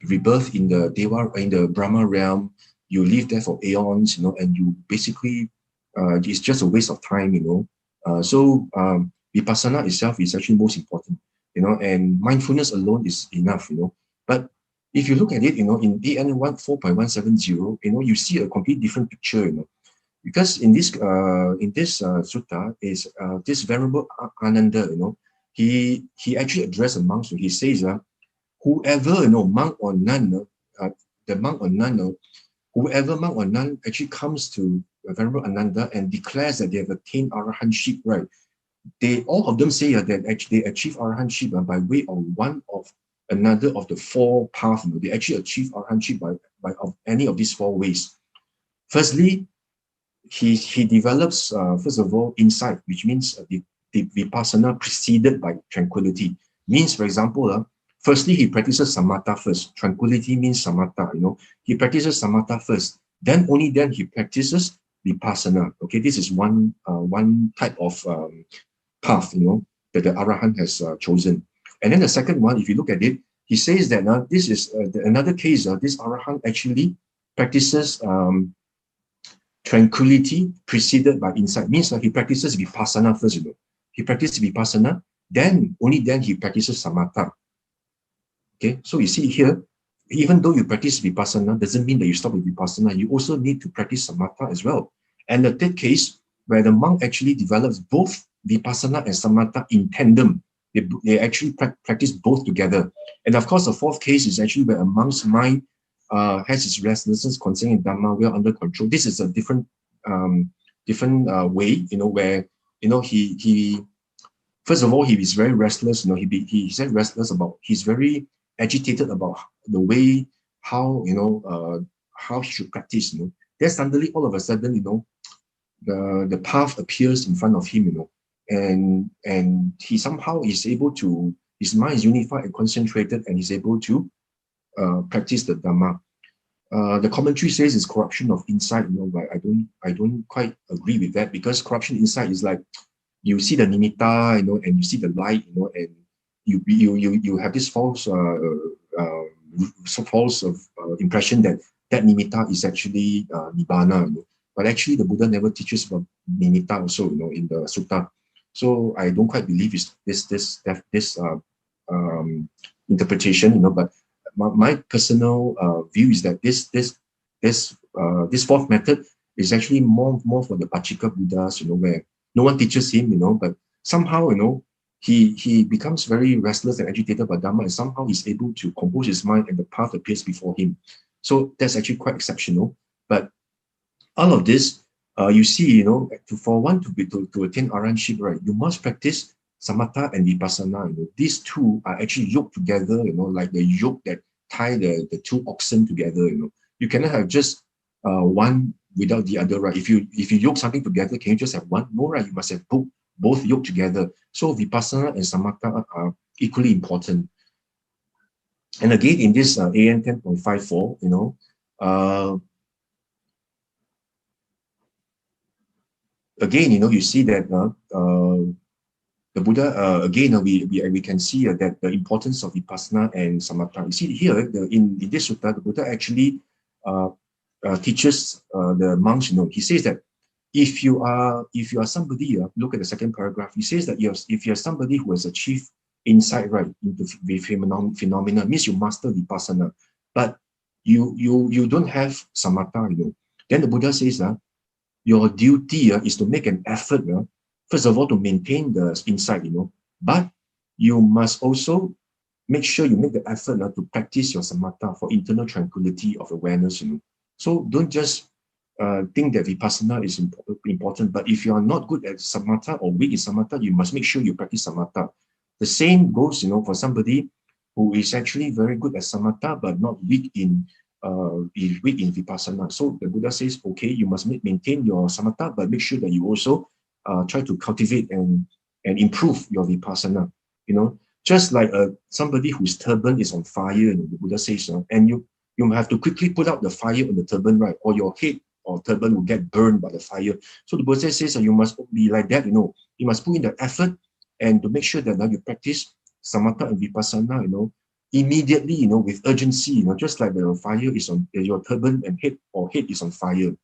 rebirth in the Deva, in the Brahma realm. You live there for aeons, and you basically it's just a waste of time, So Vipassana itself is actually most important, and mindfulness alone is enough, But if you look at it, in AN 4.170, you see a completely different picture, because in this sutta is this Venerable Ananda, he actually addressed the monks. He says, whoever, monk or nun, the monk or nun, whoever monk or nun actually comes to Venerable Ananda and declares that they have attained arahantship, right? All of them say that actually they achieve arahantship by way of one of another of the four paths. They actually achieve arahantship by any of these four ways. Firstly, he develops, first of all, insight, which means the vipassana preceded by tranquility. Means, for example, firstly, he practices samatha first. Tranquility means samatha, He practices samatha first. Then, only then he practices vipassana. Okay, this is one type of path, that the arahant has chosen. And then the second one, if you look at it, he says that this is another case. This arahant actually practices tranquility preceded by insight. Means he practices vipassana first. He practices vipassana, only then he practices samatha. Okay, so you see here, even though you practice vipassana, doesn't mean that you stop with vipassana. You also need to practice samatha as well. And the third case, where the monk actually develops both vipassana and samatha in tandem, they actually practice both together. And of course, the fourth case is actually where a monk's mind has its restlessness concerning Dhamma well under control. This is a different way, where he first of all, he is very restless. He's very restless about. He's very agitated about the way how how he should practice. Then suddenly, all of a sudden, the path appears in front of him. And he somehow is able to. His mind is unified and concentrated, and he's able to practice the Dhamma. The commentary says it's corruption of insight. But I don't quite agree with that, because corruption insight is like, you see the nimitta, and you see the light, and you have this false impression that nimitta is actually nibbana. But actually, the Buddha never teaches about nimitta also, in the sutta. So I don't quite believe this interpretation, But my personal view is that this fourth method is actually more for the Pachika Buddhas, where no one teaches him, but somehow, he becomes very restless and agitated by Dhamma, and somehow he's able to compose his mind and the path appears before him. So that's actually quite exceptional. But all of this, you see, for one to attain arahantship, right, you must practice samatha and vipassana. These two are actually yoked together, like the yoke that tie the two oxen together. You cannot have just one without the other, right? If you yoke something together, can you just have one? No, right? You must have both yoked together. So vipassana and samatha are equally important. And again, in this AN 10.54, again, you see that the Buddha, again, we can see that the importance of vipassana and samatha. You see here, in this sutta, the Buddha actually teaches the monks, he says that if you are somebody, look at the second paragraph, he says that if you're somebody who has achieved insight, right, into phenomena, means you master vipassana, but you don't have samatha, then the Buddha says your duty is to make an effort, first of all, to maintain the insight, but you must also make sure you make the effort to practice your samatha for internal tranquility of awareness, So don't just think that vipassana is important, but if you are not good at samatha or weak in samatha, you must make sure you practice samatha. The same goes, for somebody who is actually very good at samatha, but not weak in vipassana. So the Buddha says, okay, you must maintain your samatha, but make sure that you also try to cultivate and improve your vipassana. Just like somebody whose turban is on fire, the Buddha says, and you have to quickly put out the fire on the turban, right? Or your head or turban will get burned by the fire. So the Buddha says you must be like that, You must put in the effort and to make sure that you practice samatha and vipassana, immediately, with urgency, just like the fire is on your turban and head is on fire.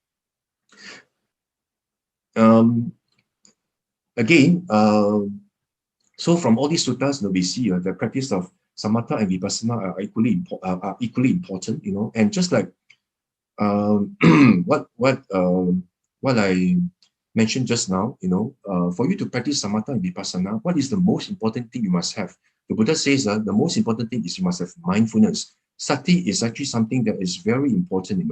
Again, so from all these suttas, we see the practice of samatha and vipassana are equally important, and just like what I mentioned just now, for you to practice samatha and vipassana, what is the most important thing you must have? The Buddha says that the most important thing is you must have mindfulness. Sati is actually something that is very important,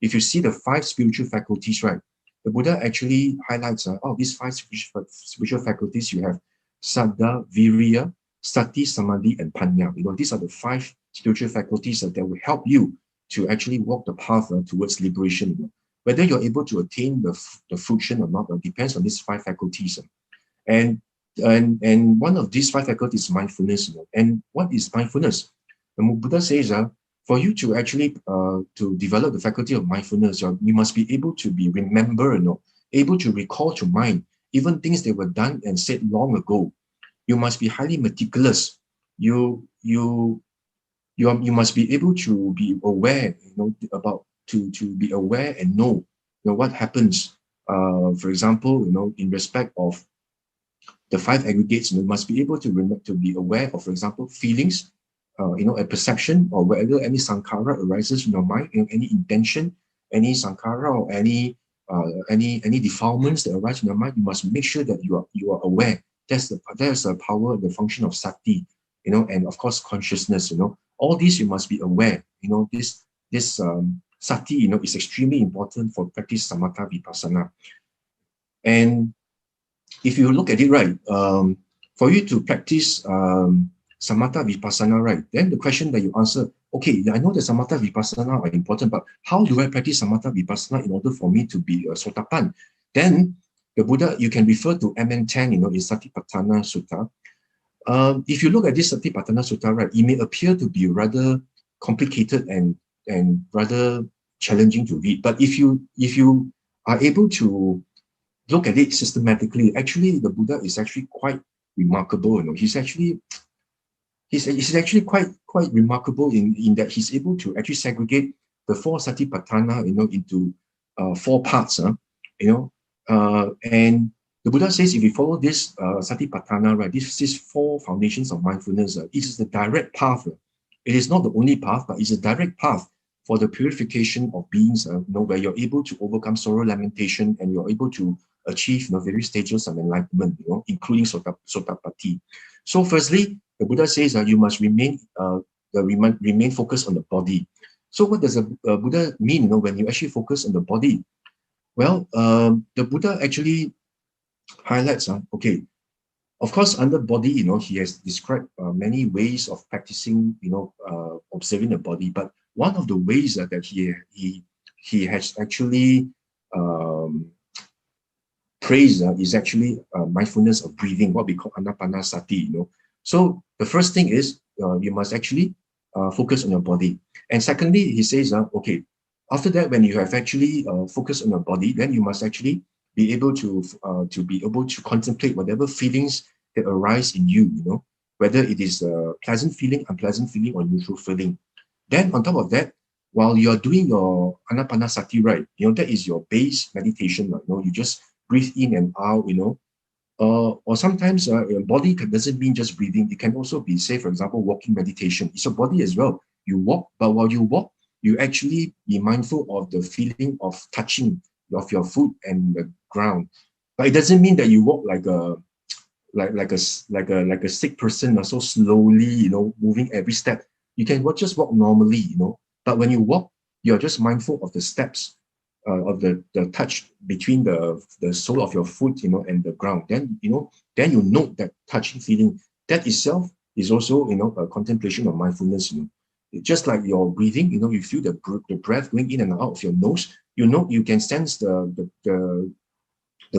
If you see the 5 spiritual faculties, right, the Buddha actually highlights these 5 spiritual faculties. You have saddha, virya, sati, samadhi, and panya. These are the 5 spiritual faculties that will help you to actually walk the path towards liberation. Whether you're able to attain the fruition or not depends on these 5 faculties. And one of these 5 faculties is mindfulness. And what is mindfulness? The Buddha says for you to actually to develop the faculty of mindfulness, you must be able to remember, able to recall to mind even things that were done and said long ago. You must be highly meticulous. You must be able to be aware, about to be aware and know, what happens. For example, in respect of the 5 aggregates, you must be able to be aware of, for example, feelings, a perception, or whether any sankhara arises in your mind, any intention, any sankhara, or any defilements that arise in your mind. You must make sure that you are aware. There's the power, the function of sati, and of course consciousness. All these you must be aware. This sati, is extremely important for practice samatha vipassana. And if you look at it right, for you to practice samatha vipassana right, then the question that you answer, okay, I know that samatha vipassana are important, but how do I practice samatha vipassana in order for me to be a sotapan? Then the Buddha, you can refer to MN10, in Satipatthana Sutta. If you look at this Satipatthana Sutta, right, it may appear to be rather complicated and rather challenging to read. But if you are able to look at it systematically, actually the Buddha is actually quite remarkable. He's actually quite remarkable in that he's able to actually segregate the 4 Satipatthana, into 4 parts. And the Buddha says if you follow this Satipatthana, right, these 4 foundations of mindfulness, it is the direct path. It is not the only path, but it's a direct path for the purification of beings, where you're able to overcome sorrow, lamentation, and you're able to achieve various stages of enlightenment, including Sotapatti. So firstly, the Buddha says you must remain focused on the body. So what does the Buddha mean, when you actually focus on the body? Well, the Buddha actually highlights, okay, of course, under body, he has described many ways of practicing, observing the body. But one of the ways that he has actually praised is actually mindfulness of breathing, what we call anapanasati. So the first thing is you must actually focus on your body. And secondly, he says, okay, after that, when you have actually focused on your body, then you must actually be able to contemplate whatever feelings that arise in you, whether it is a pleasant feeling, unpleasant feeling, or neutral feeling. Then on top of that, while you're doing your anapanasati, right, that is your base meditation, you just breathe in and out, or sometimes body doesn't mean just breathing. It can also be, say, for example, walking meditation. It's a body as well. You walk, but while you walk, you actually be mindful of the feeling of touching of your foot and the ground. But it doesn't mean that you walk like a sick person, so slowly, moving every step. You can just walk normally, But when you walk, you're just mindful of the steps, of the touch between the sole of your foot, and the ground. Then you note that touching feeling. That itself is also, a contemplation of mindfulness. Just like your breathing, you feel the breath going in and out of your nose. You can sense the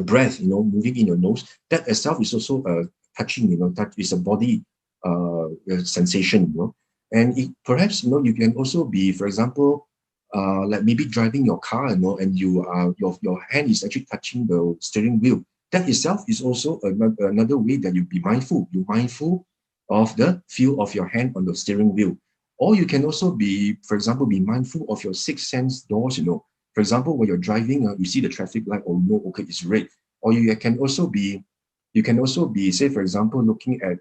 breath, moving in your nose. That itself is also touching. That is a body sensation. And perhaps you can also be, for example, like maybe driving your car, and your hand is actually touching the steering wheel. That itself is also another way that you be mindful. You're mindful of the feel of your hand on the steering wheel. Or you can also be, for example, be mindful of your 6 sense doors. For example, when you're driving, you see the traffic light, okay, it's red. Or you can also be, say, for example, looking at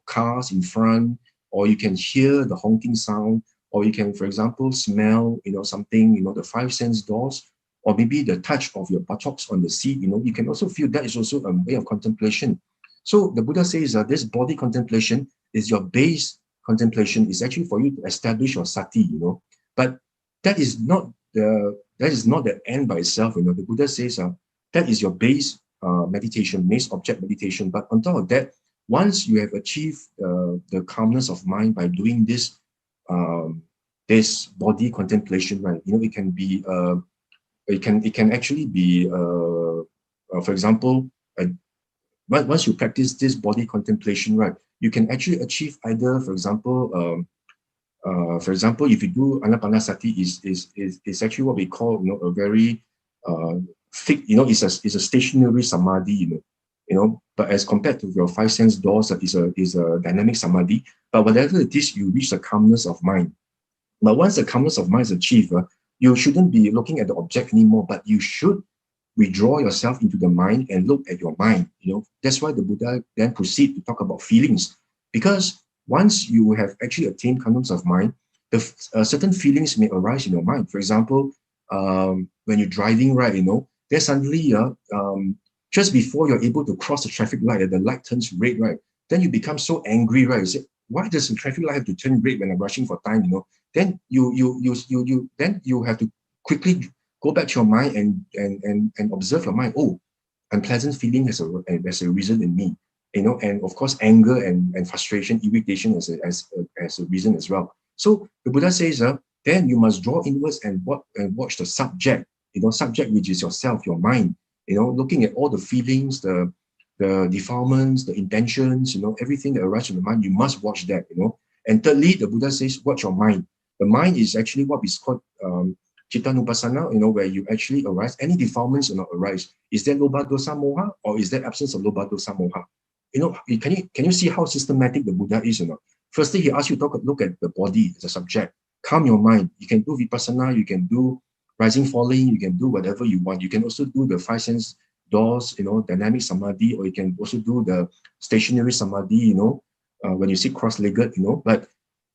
cars in front, or you can hear the honking sound, or you can, for example, smell, something, the 5 sense doors, or maybe the touch of your buttocks on the seat. You can also feel that is also a way of contemplation. So the Buddha says that this body contemplation is your base contemplation, is actually for you to establish your sati. But that is not the end by itself. The Buddha says that is your base meditation, base object meditation. But on top of that, once you have achieved the calmness of mind by doing this, this body contemplation, right? It can be, it can actually be, for example, once you practice this body contemplation, right, you can actually achieve either, for example, if you do Anapanasati, is actually what we call, a very thick, it's a stationary samadhi, but as compared to your five sense doors, is a dynamic samadhi. But whatever it is, you reach the calmness of mind. But once the calmness of mind is achieved, you shouldn't be looking at the object anymore, but you should withdraw yourself into the mind and look at your mind. That's why the Buddha then proceed to talk about feelings, because once you have actually attained calmness of mind, certain feelings may arise in your mind. For example, when you're driving, right, then suddenly, just before you're able to cross the traffic light, and the light turns red, right, then you become so angry, right? You say, why does the traffic light have to turn red when I'm rushing for time? Then you have to quickly go back to your mind and observe your mind. Oh, unpleasant feeling has arisen in me, and of course anger and frustration, irritation as a reason as well. So the Buddha says, then you must draw inwards and watch the subject, subject which is yourself, your mind, looking at all the feelings, the defilements, the intentions, everything that arises in the mind. You must watch that, And thirdly, the Buddha says, watch your mind. The mind is actually what is called Chittanupassana, where you actually arise. Any defilements will not arise. Is there lobha dosa moha, or is there absence of lobha dosa moha? Can you see how systematic the Buddha is? Firstly, he asks you to look at the body as a subject. Calm your mind. You can do vipassana, you can do rising, falling, you can do whatever you want. You can also do the five sense doors, dynamic samadhi, or you can also do the stationary samadhi, when you sit cross-legged, But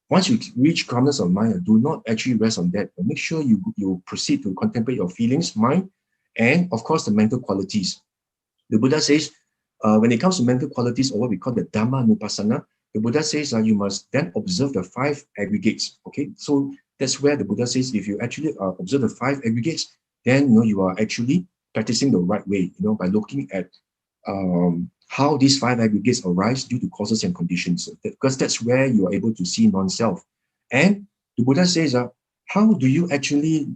once you reach calmness of mind, do not actually rest on that. But make sure you proceed to contemplate your feelings, mind, and of course the mental qualities. The Buddha says, when it comes to mental qualities, or what we call the Dhamma-inspired, the Buddha says you must then observe the five aggregates. Okay, so that's where the Buddha says, if you actually observe the five aggregates, then you are actually practicing the right way, by looking at how these five aggregates arise due to causes and conditions, because that's where you are able to see non-self. And the Buddha says, how do you actually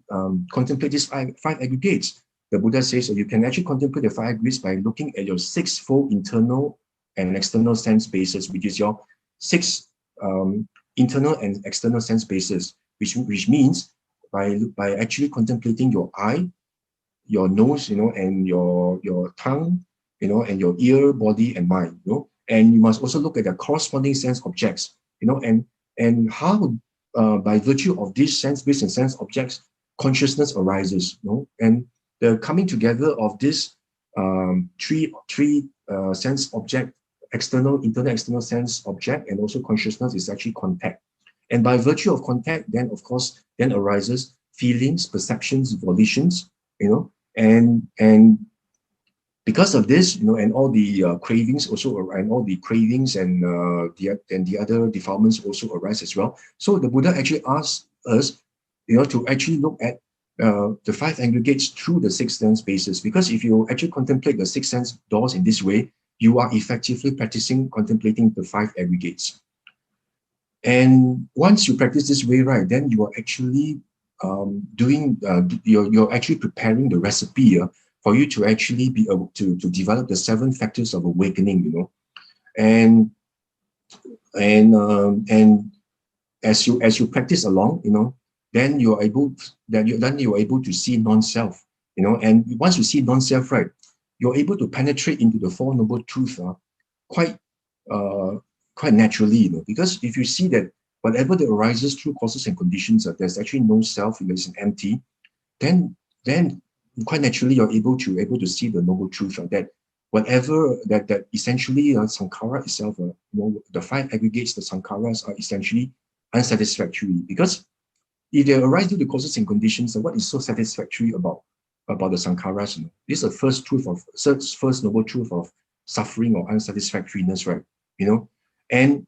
contemplate these five aggregates? The Buddha says you can actually contemplate the five aggregates by looking at your sixfold internal and external sense bases, which is your six internal and external sense bases, which means by actually contemplating your eye, your nose, and your tongue, and your ear, body, and mind, and you must also look at the corresponding sense objects, and how by virtue of these sense-based and sense objects, consciousness arises, and the coming together of this three sense object, internal, external sense object, and also consciousness is actually contact. And by virtue of contact, then of course, then arises feelings, perceptions, volitions, and because of this, and all the cravings also, and all the cravings and the other defilements also arise as well. So the Buddha actually asks us, to actually look at the five aggregates through the six sense bases, because if you actually contemplate the six sense doors in this way, you are effectively contemplating the five aggregates. And once you practice this way, right, then you are actually you're actually preparing the recipe for you to actually be able to develop the 7 factors of awakening, and as you practice along, then you're able to see non-self, and once you see non-self, right, you're able to penetrate into the Four Noble Truths quite naturally, because if you see that whatever that arises through causes and conditions, there's actually no self, it's an empty, then quite naturally you're able to see the noble truth, that whatever that essentially sankhara itself, the five aggregates, the sankharas, are essentially unsatisfactory, because if they arise due to causes and conditions, what is so satisfactory about the sankharas? This is the first noble truth of suffering or unsatisfactoriness, right? And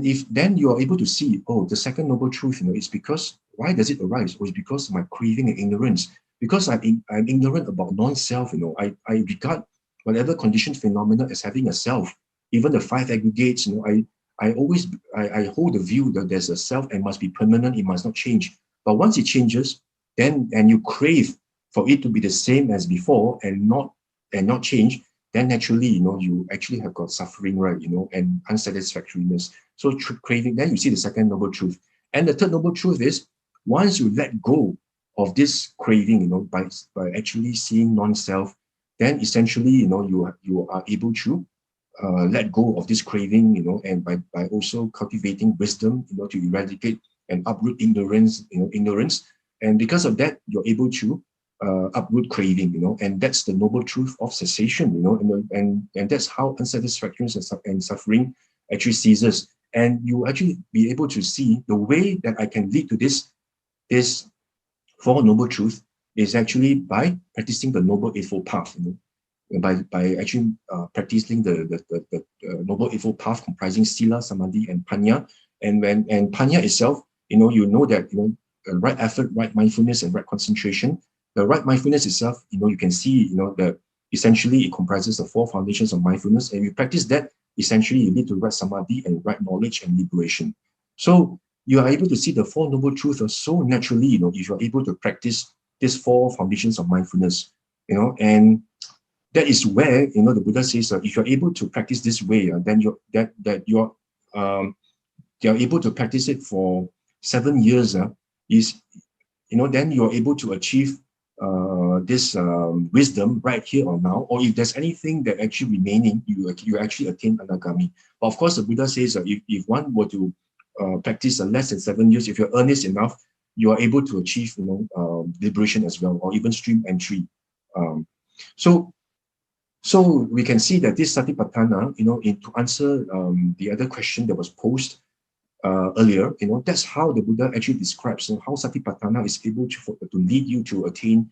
if then you are able to see, the second noble truth, is because, why does it arise? It's because of my craving and ignorance. Because I'm ignorant about non-self, I regard whatever conditioned phenomena as having a self. even the five aggregates, I always hold the view that there's a self and must be permanent, it must not change. But once it changes, then and you crave for it to be the same as before and not change, then naturally, you actually have got suffering, right? And unsatisfactoriness. So craving, then you see the second noble truth. And the third noble truth is, once you let go of this craving, by actually seeing non-self, then essentially, you are able to let go of this craving, and by also cultivating wisdom, to eradicate and uproot ignorance. And because of that, you're able to uproot craving, and that's the noble truth of cessation, and that's how unsatisfactoriness and suffering actually ceases. And you actually be able to see the way that I can lead to this Four Noble Truth is actually by practicing the Noble Eightfold Path, by actually practicing the Noble Eightfold Path comprising Sila, Samadhi, and Panya. And Panya itself, you know that, right effort, right mindfulness, and right concentration. The right mindfulness itself, you can see, that essentially it comprises the four foundations of mindfulness. And you practice that, essentially you lead to right Samadhi and right knowledge and liberation. So you are able to see the Four Noble Truths so naturally, if you're able to practice these four foundations of mindfulness, and that is where, the Buddha says, if you're able to practice this way, then you're able to practice it for 7 years, then you're able to achieve this wisdom right here or now. Or if there's anything that actually remaining, you actually attain anagami. But of course, the Buddha says if one were to practice less than 7 years, if you're earnest enough, you are able to achieve liberation as well, or even stream entry. So we can see that this satipatthana, to answer the other question that was posed earlier, that's how the Buddha actually describes how satipatthana is able to lead you to attain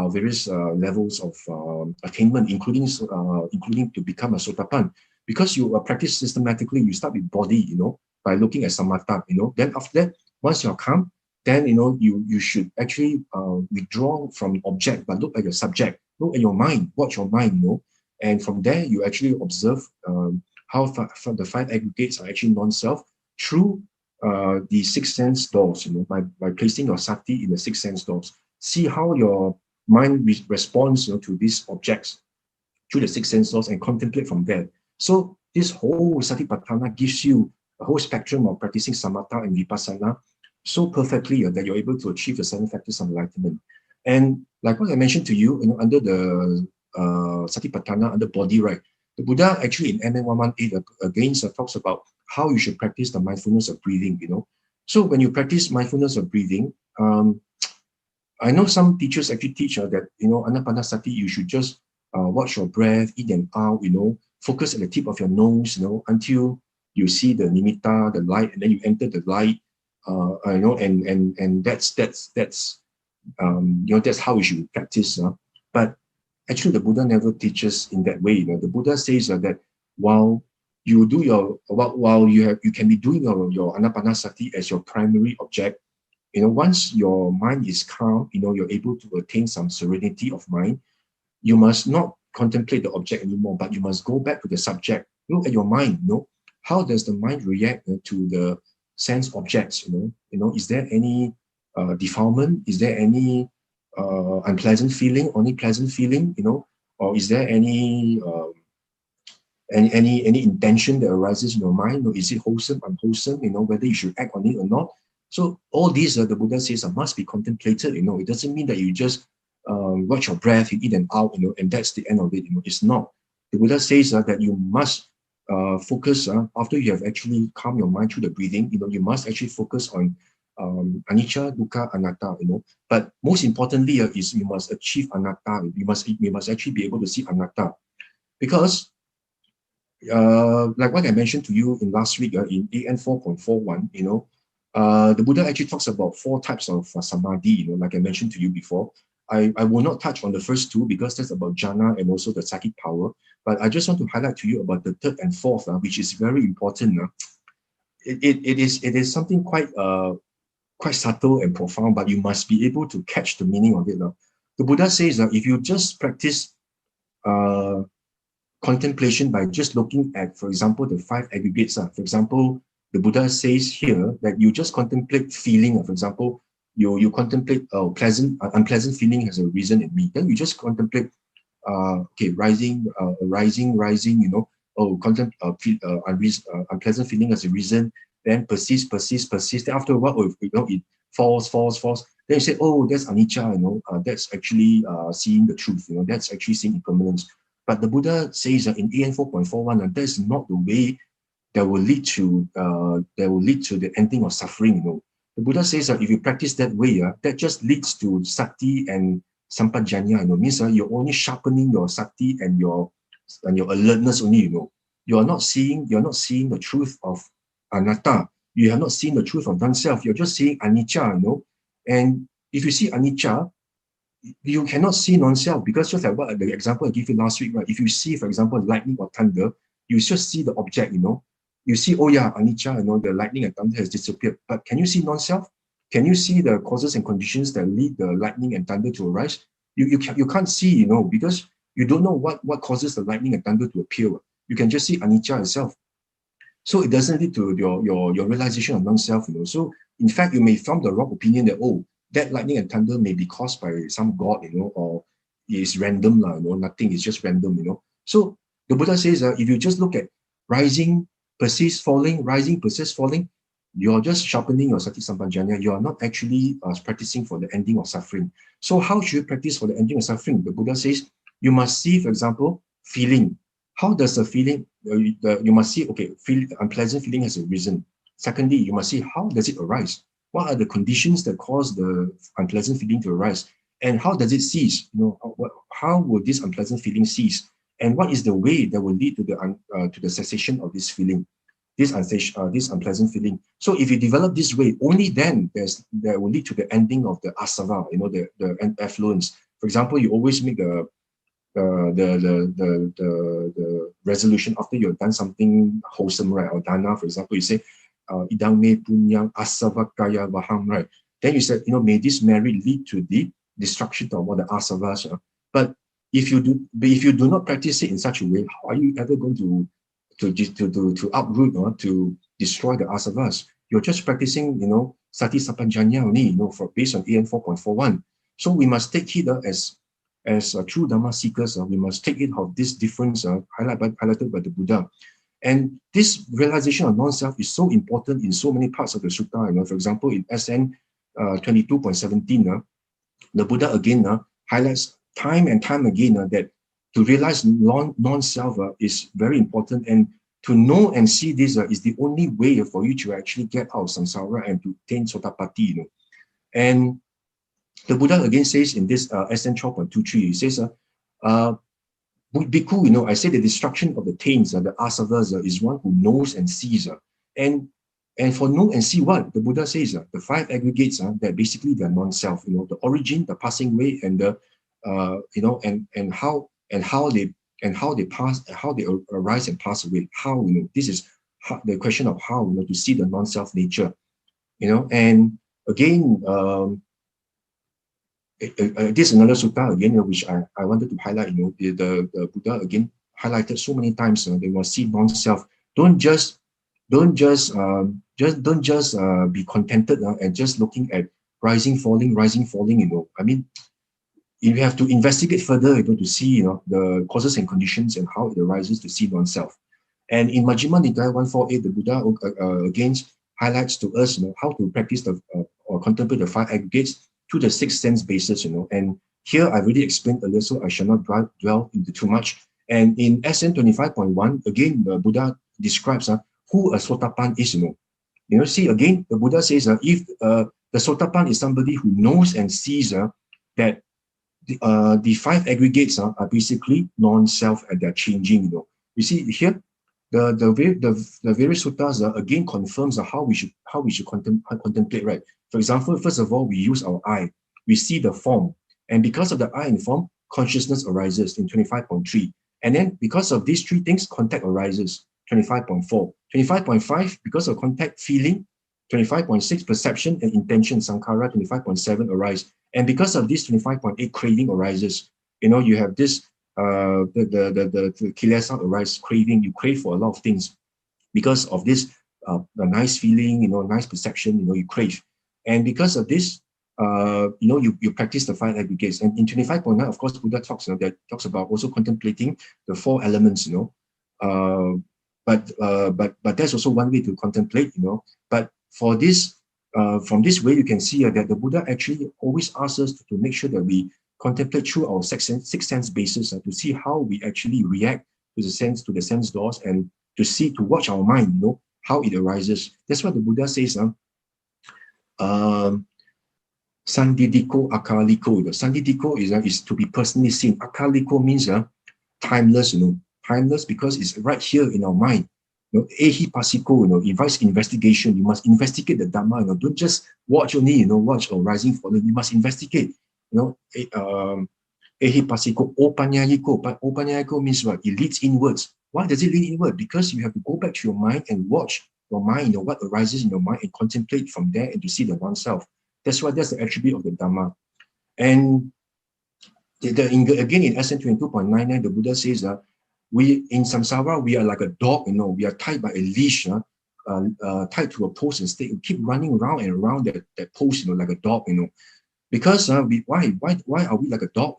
various levels of attainment, including to become a sotapan. Because you practice systematically, you start with body, by looking at samatha, then after that, once you're calm, then you should actually withdraw from object, but look at your subject, look at your mind, watch your mind, and from there you actually observe how the five aggregates are actually non-self through the six sense doors, by placing your sati in the six sense doors. See how your mind responds to these objects through the six sense doors and contemplate from there. So this whole satipatthana gives you a whole spectrum of practicing samatha and vipassana so perfectly that you're able to achieve the seven factors of enlightenment. And like what I mentioned to you, under the satipatthana, under body, right, the Buddha actually in MN 118 again talks about how you should practice the mindfulness of breathing, So when you practice mindfulness of breathing, I know some teachers actually teach that, anapanasati, you should just watch your breath in and out, focus at the tip of your nose, until you see the nimitta, the light, and then you enter the light, and that's how we should practice. But actually, the Buddha never teaches in that way. The Buddha says that while you do you can be doing your anapanasati as your primary object, once your mind is calm, you're able to attain some serenity of mind. You must not contemplate the object anymore, but you must go back to the subject. Look at your mind. How does the mind react to the sense objects? Is there any defilement? Is there any unpleasant feeling? Only pleasant feeling? Or is there any intention that arises in your mind? Or is it wholesome, unwholesome? Whether you should act on it or not. So all these, the Buddha says, must be contemplated. It doesn't mean that you just watch your breath, you in and out, and that's the end of it. It's not. The Buddha says that you must focus after you have actually calmed your mind through the breathing. You must actually focus on anicca, dukkha, anatta. But most importantly, is you must achieve anatta. You must actually be able to see anatta, because like what I mentioned to you in last week in AN 4.41, the Buddha actually talks about 4 types of samadhi, like I mentioned to you before. I will not touch on the first 2 because that's about jhana and also the psychic power. But I just want to highlight to you about the 3rd and 4th, which is very important. It is something quite subtle and profound, but you must be able to catch the meaning of it. The Buddha says that if you just practice contemplation by just looking at, for example, the 5 aggregates. For example, the Buddha says here that you just contemplate feeling. For example, you contemplate unpleasant feeling has arisen in me. Then you just contemplate, okay, rising, you know, unpleasant feeling has arisen, then persist. Then after a while, you know, it falls. Then you say, oh, that's anicca, you know, that's actually seeing the truth, you know, that's actually seeing impermanence. But the Buddha says in AN 4.41, that's not the way that will lead to the ending of suffering. You know, the Buddha says that if you practice that way, that just leads to sati and sampajanya. You know, means you're only sharpening your sati and your alertness only. You know, you're not seeing the truth of anatta. You have not seen the truth of non-self. You're just seeing anicca. You know, and if you see anicca, you cannot see non-self, because just like what the example I gave you last week, right? If you see, for example, lightning or thunder, you just see the object. You know, you see, oh yeah, anicca, you know, the lightning and thunder has disappeared. But can you see non-self? Can you see the causes and conditions that lead the lightning and thunder to arise? You can't see, you know, because you don't know what causes the lightning and thunder to appear. You can just see anicca itself. So it doesn't lead to your realization of non-self, you know. So in fact, you may form the wrong opinion that, oh, that lightning and thunder may be caused by some god, you know, or it's random, you know, nothing, it's just random, you know. So the Buddha says, if you just look at rising, persist, falling, rising, persist, falling, you're just sharpening your sati sampajanya. You are not actually practicing for the ending of suffering. So how should you practice for the ending of suffering? The Buddha says, you must see, for example, feeling. How does the feeling, you must see, okay, unpleasant feeling has arisen. Secondly, you must see, how does it arise? What are the conditions that cause the unpleasant feeling to arise? And how does it cease? You know, how will this unpleasant feeling cease? And what is the way that will lead to the cessation of this feeling, this unpleasant feeling? So if you develop this way, only then that will lead to the ending of the asava, you know, the affluence. For example, you always make the resolution after you've done something wholesome, right? Or dana, for example, you say, idang me punyang asava kaya vaham, right? Then you said, you know, may this merit lead to the destruction of all the asavas. But if you do not practice it in such a way, how are you ever going to uproot or to destroy the asavas? You're just practicing, you know, sati sampajanya only, you know, based on AN 4.41. So we must take heed as true Dhamma seekers. We must take it of this difference highlighted by the Buddha. And this realization of non-self is so important in so many parts of the sutta. You know, for example, in SN 22.17, the Buddha again highlights time and time again that to realize non-self is very important, and to know and see this is the only way for you to actually get out of samsara and to attain sotapatti. You know, and the Buddha again says in this SN 12.23, he says, Bhikkhu, you know, I say the destruction of the taints, the asavas, is one who knows and sees. And for know and see what? The Buddha says, the 5 aggregates, that basically they're non-self, you know, the origin, the passing away, and the, you know, and how they arise and pass away. How, you know, this is the question of how, you know, to see the non-self nature, you know. And again, this is another sutta again, which I wanted to highlight. You know, the Buddha again highlighted so many times. They must see non-self. Don't just be contented and just looking at rising, falling. You know, I mean, you have to investigate further, you know, to see, you know, the causes and conditions and how it arises, to see non-self. And in Majjhima Nikaya 148, the Buddha again highlights to us, you know, how to practice or contemplate the 5 aggregates to the 6 sense basis, you know. And here I already explained earlier, so I shall not dwell into too much. And in SN 25.1, again, the Buddha describes who a sotapan is, you know. You know, see, again, the Buddha says if the sotapan is somebody who knows and sees that the 5 aggregates are basically non-self and they're changing, you know. You see here, the various suttas again confirms how we should contemplate, right? For example, first of all, we use our eye. We see the form. And because of the eye and form, consciousness arises in 25.3. And then because of these 3 things, contact arises, 25.4. 25.5, because of contact, feeling. 25.6, perception and intention, sankhara. 25.7 arise. And because of this, 25.8, craving arises. You know, you have this the kilesa arise, craving. You crave for a lot of things because of this a nice feeling, nice perception, you crave. And because of this, you practice the 5 aggregates. And in 25.9, of course, Buddha talks about also contemplating the 4 elements, but that's also one way to contemplate, But for this, from this way, you can see that the Buddha actually always asks us to make sure that we contemplate through our six sense basis to see how we actually react to the sense doors, and to watch our mind, how it arises. That's what the Buddha says. Sandidiko akaliko. Sandidiko is to be personally seen. Akaliko means timeless, timeless because it's right here in our mind. Ehi pasiko, invites investigation. You must investigate the Dhamma. Don't just watch only, watch arising for you must investigate. Ehi pasiko opanyayiko. But opanyayiko means what? It leads inwards. Why does it lead inward? Because you have to go back to your mind and watch your mind, what arises in your mind, and contemplate from there and to see the oneself. That's why that's the attribute of the Dhamma. And again, in Essence 22.99, the Buddha says that we in samsara, we are like a dog, we are tied by a leash, tied to a post and stay, keep running around and around that post, like a dog, Because why are we like a dog,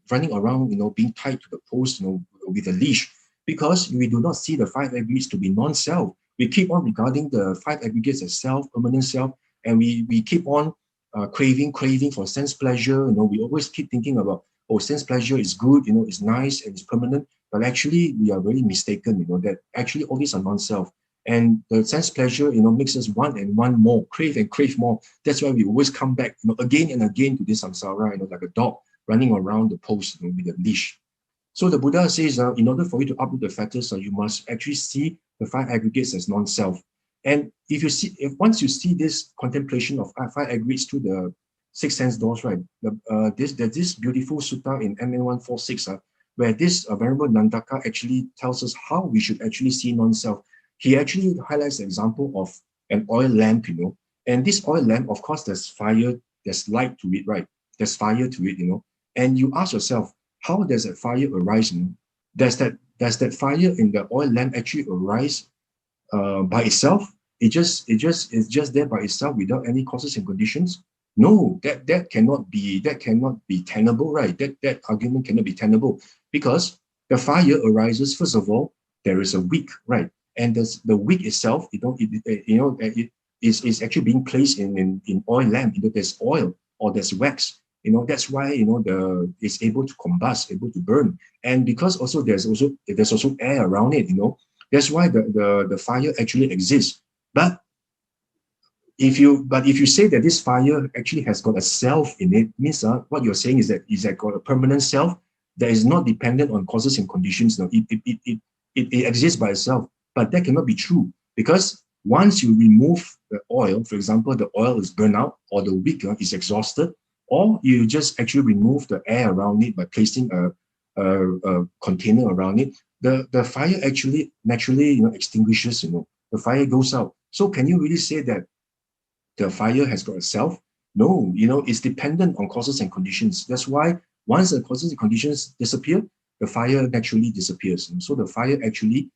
running around, being tied to the post, with a leash? Because we do not see the 5 aggregates to be non-self. We keep on regarding the 5 aggregates as self, permanent self, and we keep on craving for sense pleasure. We always keep thinking about, sense pleasure is good, it's nice and it's permanent. But actually, we are very mistaken, that actually all these are non-self. And the sense pleasure, makes us want and want more, crave and crave more. That's why we always come back, again and again to this samsara, like a dog running around the post, with a leash. So the Buddha says, in order for you to uproot the fetters, you must actually see the 5 aggregates as non-self. And once you see this contemplation of 5 aggregates through the 6 sense doors, right? There's this beautiful sutta in MN 146, where this Venerable Nandaka actually tells us how we should actually see non-self. He actually highlights the example of an oil lamp, And this oil lamp, of course, there's fire, there's light to it, right? There's fire to it, And you ask yourself, how does that fire arise? Does that fire in the oil lamp actually arise by itself? It's just there by itself without any causes and conditions? No, that cannot be tenable, right? That argument cannot be tenable, because the fire arises, first of all, there is a wick, right? And the wick itself, it is actually being placed in oil lamp. There's oil or there's wax. That's why it's able to combust, able to burn. And because also there's also air around it, that's why the fire actually exists. But if you say that this fire actually has got a self in it, means what you're saying is that got a permanent self that is not dependent on causes and conditions. It exists by itself. But that cannot be true, because once you remove the oil, for example, the oil is burned out or the wick is exhausted, or you just actually remove the air around it by placing a container around it, the fire actually naturally extinguishes. The fire goes out. So can you really say that the fire has got a self? No, it's dependent on causes and conditions. That's why once the causes and conditions disappear, the fire naturally disappears. And so the fire actually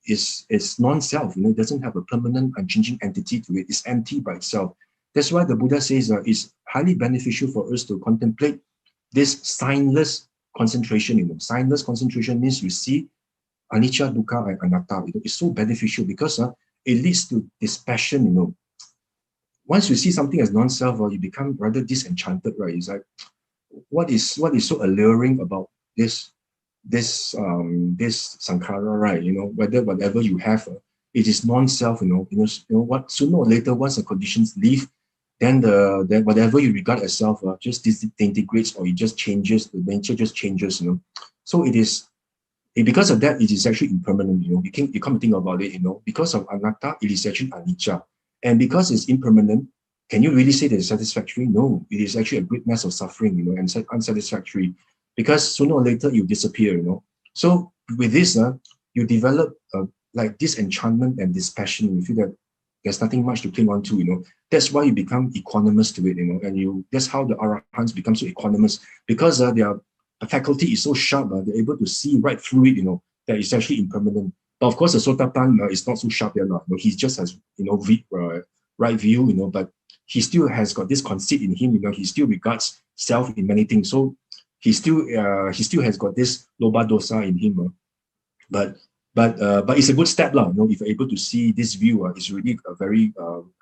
is non-self. It doesn't have a permanent unchanging entity to it. It's empty by itself. That's why the Buddha says it's highly beneficial for us to contemplate this signless concentration. Signless concentration means you see anicca, dukkha, and anatta. It's so beneficial because it leads to dispassion. Once you see something as non-self, you become rather disenchanted, right? It's like, what is so alluring about this sankhara, right? Whatever you have, it is non-self. What sooner or later, once the conditions leave, then whatever you regard as self just disintegrates, or it just changes. The nature just changes. So because of that, it is actually impermanent. You can't think about it. Because of anatta, it is actually anicca, and because it's impermanent, can you really say that it's satisfactory? No, it is actually a great mass of suffering. And unsatisfactory, because sooner or later you disappear. So with this, you develop like disenchantment and dispassion. You feel that there's nothing much to cling on to. That's why you become equanimous to it. And that's how the arahants become so equanimous, because faculty is so sharp, they're able to see right through it, that it's actually impermanent. But of course, the Sotapan is not so sharp yet. He just has, right view, but he still has got this conceit in him. He still regards self in many things. So he still has got this loba dosa in him. But it's a good step, if you're able to see this view, it's really a very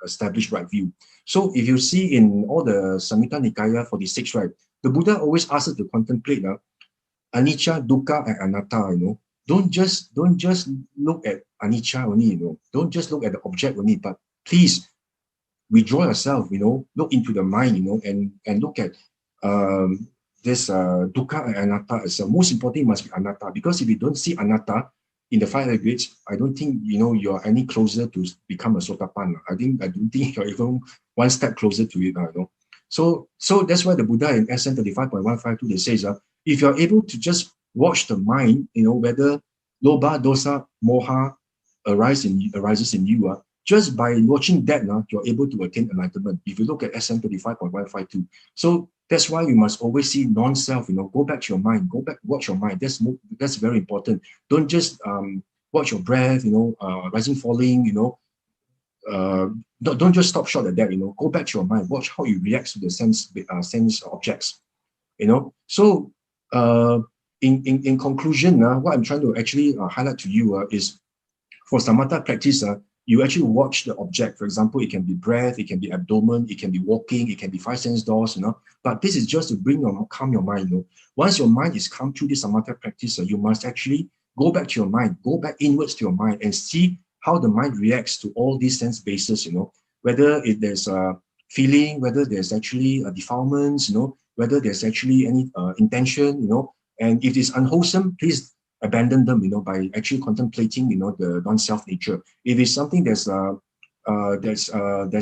established right view. So if you see in all the Samhita Nikaya 46, right, the Buddha always asks us to contemplate anicca, dukkha, and anatta. Don't just look at anicca only, Don't just look at the object only, but please withdraw yourself, look into the mind, and look at this dukkha and anatta. Most importantly, must be anatta, because if you don't see anatta in the 5 aggregates, I don't think you're any closer to become a sotapan. I don't think you're even one step closer to it. So that's why the Buddha in SN 35.152 they says, if you're able to just watch the mind, whether loba, dosa, moha arises in you, just by watching that, you're able to attain enlightenment. If you look at SN 35.152, so that's why you must always see non-self. Go back to your mind. Go back, watch your mind. That's very important. Don't just watch your breath. Rising, falling. Don't just stop short at that. Go back to your mind. Watch how you react to the sense objects. So in conclusion, what I'm trying to actually highlight to you is, for samatha practice, you actually watch the object. For example, it can be breath, it can be abdomen, it can be walking, it can be 5 sense doors, But this is just to calm your mind, Once your mind is calm through this samatha practice, you must actually go back to your mind, go back inwards to your mind and see how the mind reacts to all these sense bases, Whether there's a feeling, whether there's actually defilements, whether there's actually any intention, And if it's unwholesome, please abandon them, by actually contemplating, the non-self nature. If it's something that's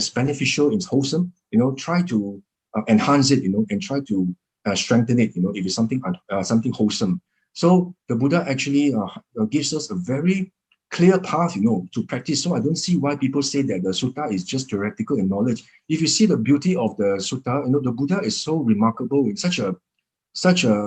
beneficial, it's wholesome, try to enhance it, and try to strengthen it, if it's something wholesome. So the Buddha actually gives us a very clear path, to practice. So I don't see why people say that the sutta is just theoretical in knowledge. If you see the beauty of the sutta, the Buddha is so remarkable, in such a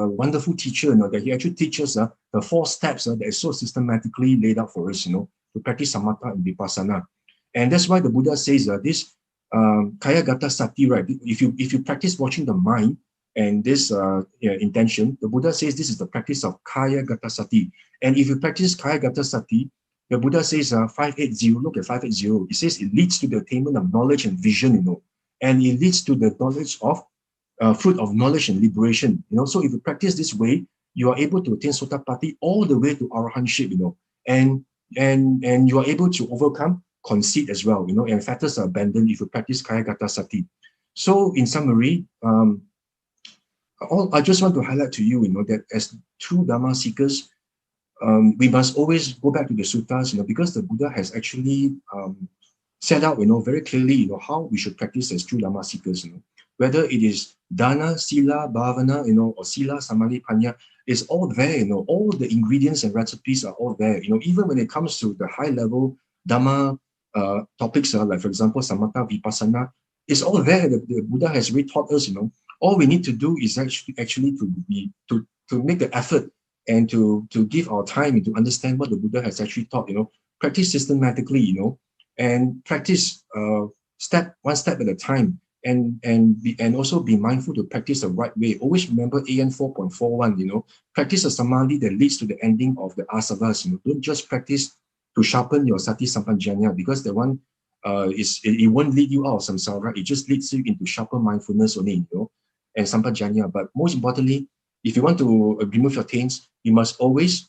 wonderful teacher, that he actually teaches the 4 steps that is so systematically laid out for us, to practice samatha and vipassana. And that's why the Buddha says this kaya gata sati, right? If you practice watching the mind and this intention, the Buddha says this is the practice of kaya gata sati. And if you practice kaya gata sati, the Buddha says 580, look at 580. It says it leads to the attainment of knowledge and vision, and it leads to the knowledge of fruit of knowledge and liberation. So if you practice this way, you are able to attain Sotapatti all the way to arahantship, and you are able to overcome conceit as well, and fetters are abandoned if you practice Kaya Gata Sati. So in summary, I just want to highlight to you, that as true Dharma seekers, we must always go back to the suttas, because the Buddha has actually set out, very clearly, how we should practice as true Dharma seekers, whether it is dana, sila, bhavana, or sila, samadhi, panya, it's all there, all the ingredients and recipes are all there, even when it comes to the high level Dhamma topics, like for example, samatha, vipassana, it's all there. The Buddha has really taught us, all we need to do is actually to make the effort and to give our time and to understand what the Buddha has actually taught, practice systematically, and practice one step at a time. And also be mindful to practice the right way. Always remember AN 4.41, practice a samadhi that leads to the ending of the asavas. Don't just practice to sharpen your sati sampajanya, because the one it won't lead you out of samsara. It just leads you into sharper mindfulness only, and sampajanya. But most importantly, if you want to remove your taints, you must always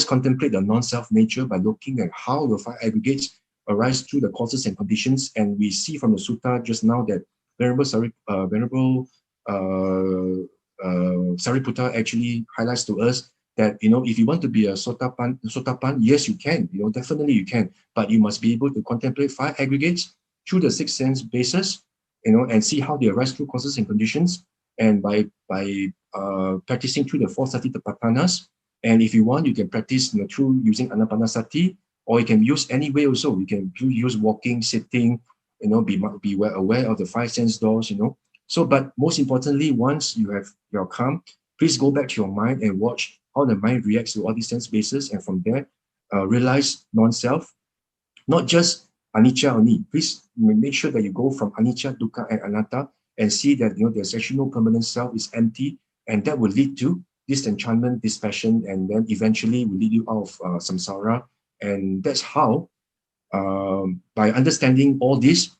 contemplate the non-self nature by looking at how the 5 aggregates arise through the causes and conditions. And we see from the sutta just now that Venerable Sariputta actually highlights to us that, if you want to be a sotapan, yes, you can, definitely you can, but you must be able to contemplate 5 aggregates through the 6 sense bases, and see how they arise through causes and conditions, and by practicing through the 4 satipatthananas. And if you want, you can practice through using anapanasati, or you can use any way also. You can use walking, sitting, be aware of the 5 sense doors, So, but most importantly, once you're calm, please go back to your mind and watch how the mind reacts to all these sense bases, and from there, realize non-self, not just anicca only. Please make sure that you go from anicca, dukkha, and anatta, and see that there's actually no permanent self, is empty, and that will lead to disenchantment, dispassion, and then eventually will lead you out of samsara. And that's how, by understanding all this,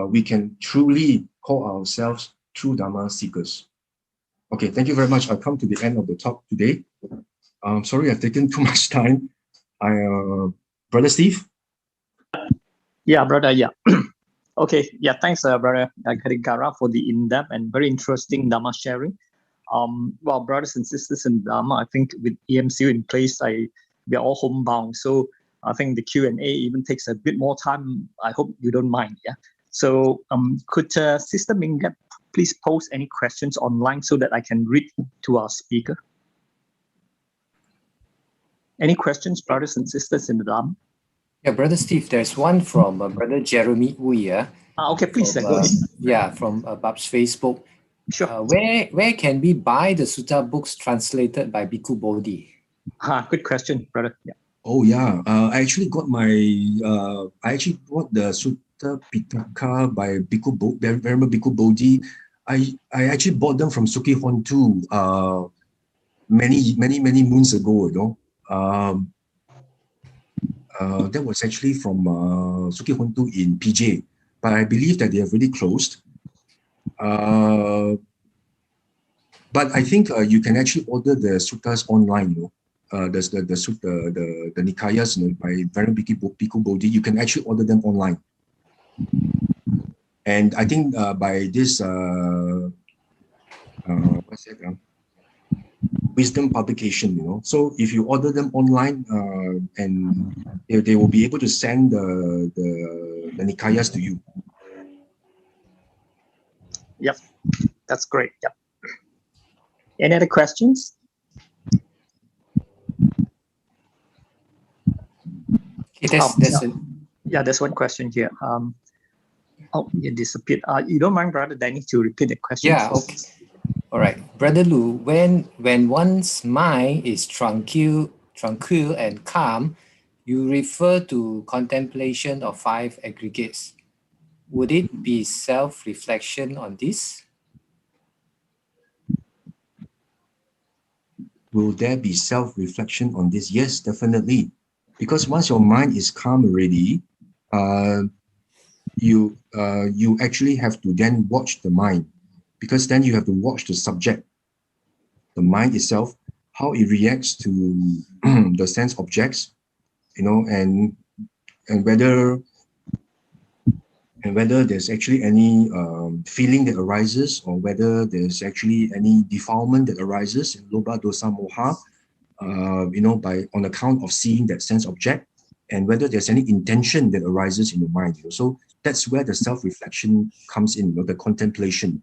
we can truly call ourselves true Dharma seekers. Okay, thank you very much. I've come to the end of the talk today. Sorry, I've taken too much time. Brother Steve? Yeah, brother, yeah. Okay, yeah, thanks, brother Ghatikara, for the in-depth and very interesting Dhamma sharing. Well, brothers and sisters in Dharma, I think with EMCU in place, we are all homebound. So I think the Q&A even takes a bit more time. I hope you don't mind, yeah? So could Sister Mingat please post any questions online so that I can read to our speaker? Any questions, brothers and sisters in the Dharma? Yeah, Brother Steve, there's one from Brother Jeremy Wu, yeah? Okay, please, from, go ahead. Yeah, from Bab's Facebook. Sure. Where can we buy the Sutta books translated by Bhikkhu Bodhi? Good question, brother. Yeah. Oh yeah, I actually got I actually bought the Sutta Pitaka by Venerable Bhikkhu Bodhi. I actually bought them from Suki Hontu many moons ago, that was actually from Suki Hontu in PJ, but I believe that they have really closed. But I think you can actually order the suttas online, the Nikayas, by Venerable Bhikkhu Bodhi. You can actually order them online. And I think by this wisdom publication, so if you order them online, and they will be able to send the Nikayas to you. Yep, that's great. Yep. Any other questions? There's one question here. It disappeared. You don't mind, Brother Danny, to repeat the question? Yeah, okay. All right. Brother Loo, when one's mind is tranquil and calm, you refer to contemplation of 5 aggregates. Would it be self-reflection on this? Will there be self-reflection on this? Yes, definitely. Because once your mind is calm already, you actually have to then watch the mind, because then you have to watch the subject, the mind itself, how it reacts to the sense objects, and whether there's actually any feeling that arises, or whether there's actually any defilement that arises in lobha, dosa, moha, on account of seeing that sense object, and whether there's any intention that arises in your mind. So that's where the self-reflection comes in, the contemplation.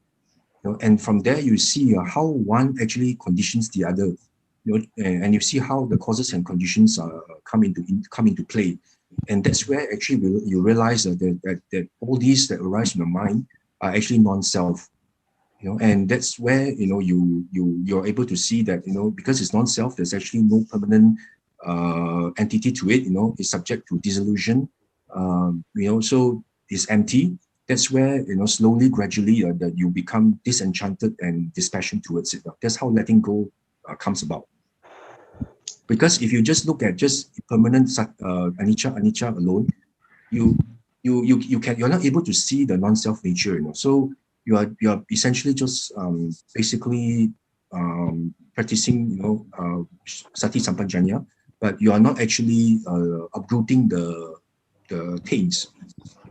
And from there you see how one actually conditions the other, and you see how the causes and conditions come into play. And that's where actually you realize that all these that arise in the mind are actually non-self. And that's where you're able to see that because it's non-self, there's actually no permanent entity to it. It's subject to dissolution. So it's empty. That's where slowly, gradually, that you become disenchanted and dispassionate towards it. That's how letting go comes about. Because if you just look at just permanent anicca alone, you're not able to see the non-self nature. So you are essentially just basically practicing sati sampajanya, but you are not actually uprooting the taints,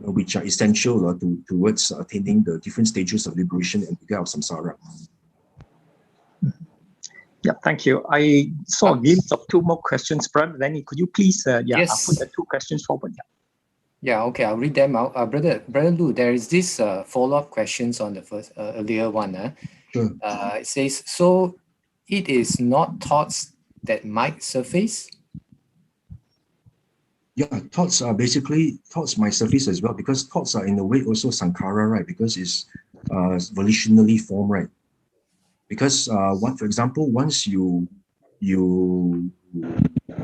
which are essential towards attaining the different stages of liberation and to get out of samsara. Yeah, thank you. I saw a glimpse of 2 more questions, Brother Danny. Could you please, Yes. put the 2 questions forward? Yeah, okay, I'll read them out. Brother Loo, there is this follow-up questions on the first earlier one. Sure. It says, so it is not thoughts that might surface? Yeah, thoughts might surface as well, because thoughts are in a way also sankhara, right? Because it's volitionally formed, right? Because for example, once you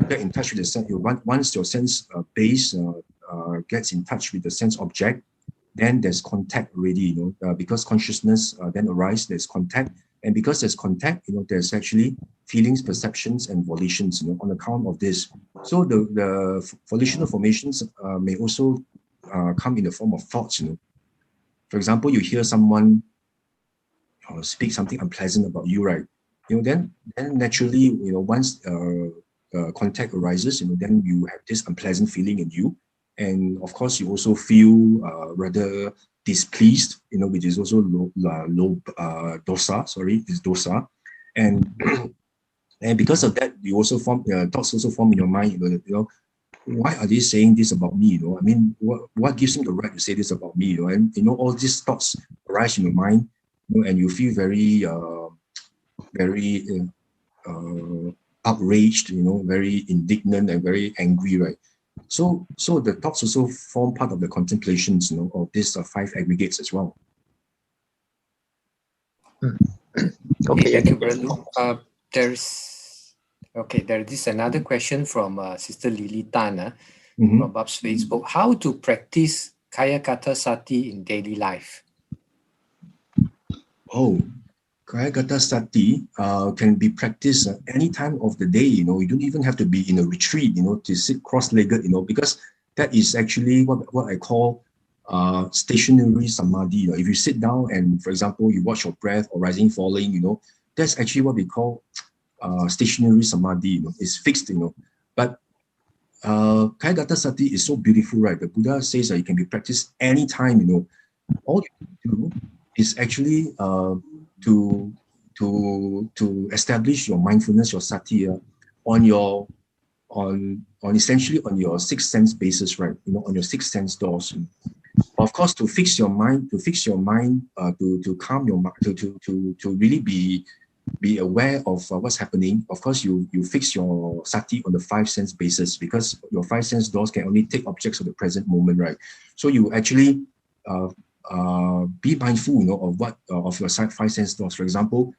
get in touch with the sense, once your sense base gets in touch with the sense object, then there's contact already, because consciousness then arises, there's contact. And because there's contact, there's actually feelings, perceptions, and volitions, on account of this. So the volitional formations may also come in the form of thoughts, For example, you hear someone speak something unpleasant about you, right? Then naturally, once contact arises, then you have this unpleasant feeling in you. And of course, you also feel rather displeased, which is also low dosa, is dosa. And and because of that, you also form thoughts also form in your mind, why are they saying this about me? I mean, what gives them the right to say this about me? And all these thoughts arise in your mind, and you feel very outraged, very indignant and very angry, right? So the thoughts also form part of the contemplations, of these 5 aggregates as well. Okay, thank you, Brother Loo. There is another question from Sister Lily Tan from Bab's Facebook. How to practice Kaya Kata Sati in daily life? Oh, Kaya Kata Sati can be practiced any time of the day. You don't even have to be in a retreat, to sit cross-legged, because that is actually what I call stationary samadhi. If you sit down and, for example, you watch your breath or rising, falling, that's actually what we call stationary samadhi. It's fixed, But Kaya Kata Sati is so beautiful, right? The Buddha says that it can be practiced anytime. All you do is actually to establish your mindfulness, your sati, on essentially on your 6 sense basis, right? On your 6 sense doors. Of course, to fix your mind, to calm your mind, to really be aware of what's happening. Of course, you fix your sati on the 5 sense basis, because your 5 sense doors can only take objects of the present moment, right? So you actually be mindful, of what of your 5 sense doors. For example,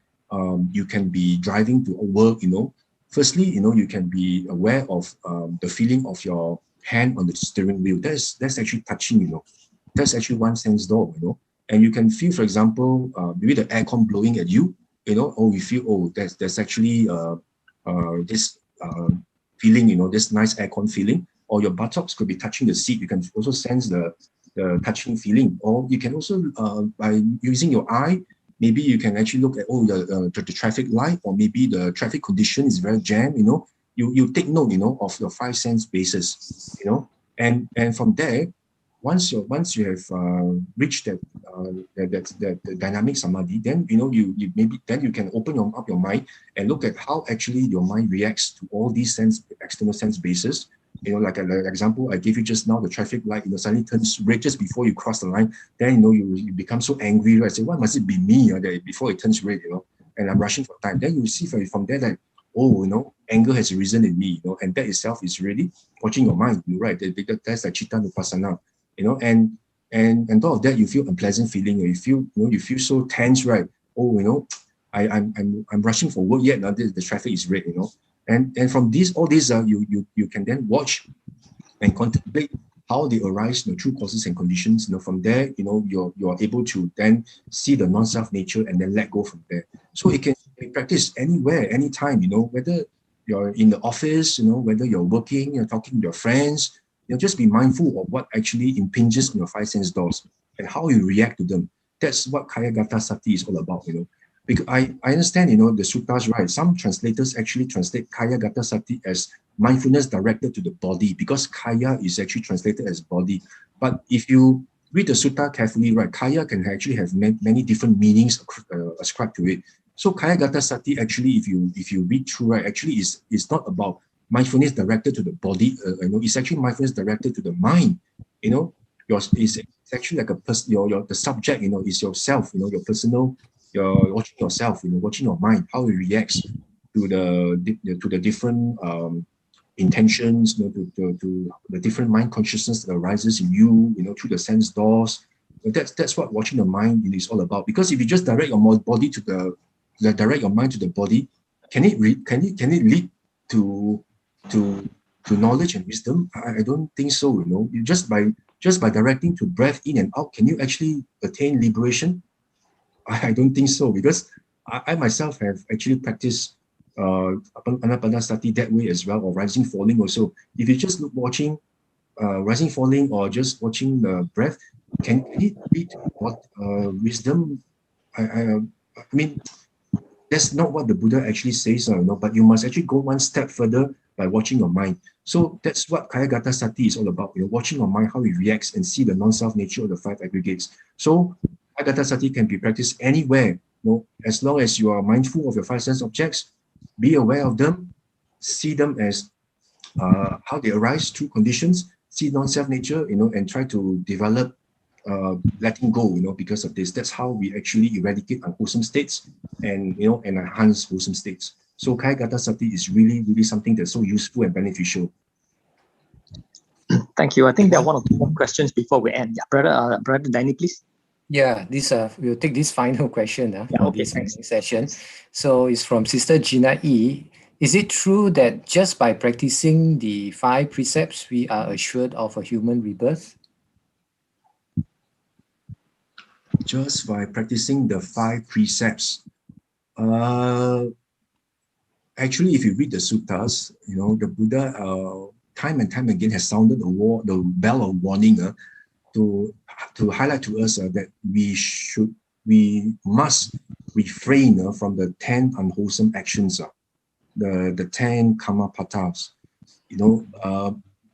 you can be driving to work. Firstly, you can be aware of the feeling of your hand on the steering wheel. That's actually touching. That's actually 1 sense door. And you can feel, for example, maybe the aircon blowing at you. You feel, there's actually this feeling, this nice aircon feeling. Or your buttocks could be touching the seat. You can also sense the touching feeling. Or you can also, by using your eye, maybe you can actually look at the traffic light, or maybe the traffic condition is very jammed. You take note, of your 5 sense basis. And from there, once you have reached that dynamic samadhi, then you can open up your mind and look at how actually your mind reacts to all these external sense bases. Like an example I gave you just now, the traffic light, suddenly turns red just before you cross the line. Then you become so angry, right? Say, why must it be me that before it turns red, and I'm rushing for time. Then you see from there that, anger has risen in me, and that itself is really watching your mind, right? That's like chitta nupassana, and on top of that, you feel unpleasant feeling. You feel so tense, right? I'm rushing for work yet. Now the traffic is red, And from all these, you can then watch and contemplate how they arise, true causes and conditions. From there, you're able to then see the non-self nature and then let go from there. So it can be practiced anywhere, anytime. Whether you're in the office, whether you're working, you're talking to your friends. Just be mindful of what actually impinges on your 5 sense doors and how you react to them. That's what Kaya Gata Sati is all about. Because I understand, the suttas, right? Some translators actually translate Kaya Gata Sati as mindfulness directed to the body, because Kaya is actually translated as body. But if you read the sutta carefully, right, Kaya can actually have many different meanings ascribed to it. So Kaya Gata Sati actually, if you read through, right, actually is not about mindfulness directed to the body. It's actually mindfulness directed to the mind. It's actually like the subject. Is yourself. Your personal. You're watching yourself, watching your mind, how it reacts to the different intentions, to the different mind consciousness that arises in you, through the sense doors. That's what watching the mind is all about. Because if you just direct your body to direct your mind to the body, can it lead to knowledge and wisdom? I don't think so. You know, just by directing to breath in and out, can you actually attain liberation? I don't think so, because I myself have actually practiced anapanasati that way as well, or rising falling also. If you just watching rising falling or just watching the breath, can it lead to what wisdom? I mean, that's not what the Buddha actually says, you know, but you must actually go one step further by watching your mind. So that's what Kayagata Sati is all about, you know, watching your mind, how it reacts, and see the non-self nature of the 5 aggregates. So Kayagata Sati can be practiced anywhere, you know, as long as you are mindful of your 5 sense objects, be aware of them, see them as how they arise through conditions, see non-self nature, you know, and try to develop letting go, you know, because of this. That's how we actually eradicate unwholesome states and, you know, and enhance wholesome states. So Kayagata Sati is really, really something that's so useful and beneficial. Thank you. I think there are 1 or 2 more questions before we end. Yeah, brother Danny, please. Yeah, this we'll take this final question for okay, this session. So it's from Sister Gina E. Is it true that just by practicing the 5 precepts, we are assured of a human rebirth? Just by practicing the 5 precepts. Actually, if you read the suttas, you know, the Buddha time and time again has sounded the bell of warning to highlight to us that we must refrain from the 10 unwholesome actions, the 10 karma pathas, you know,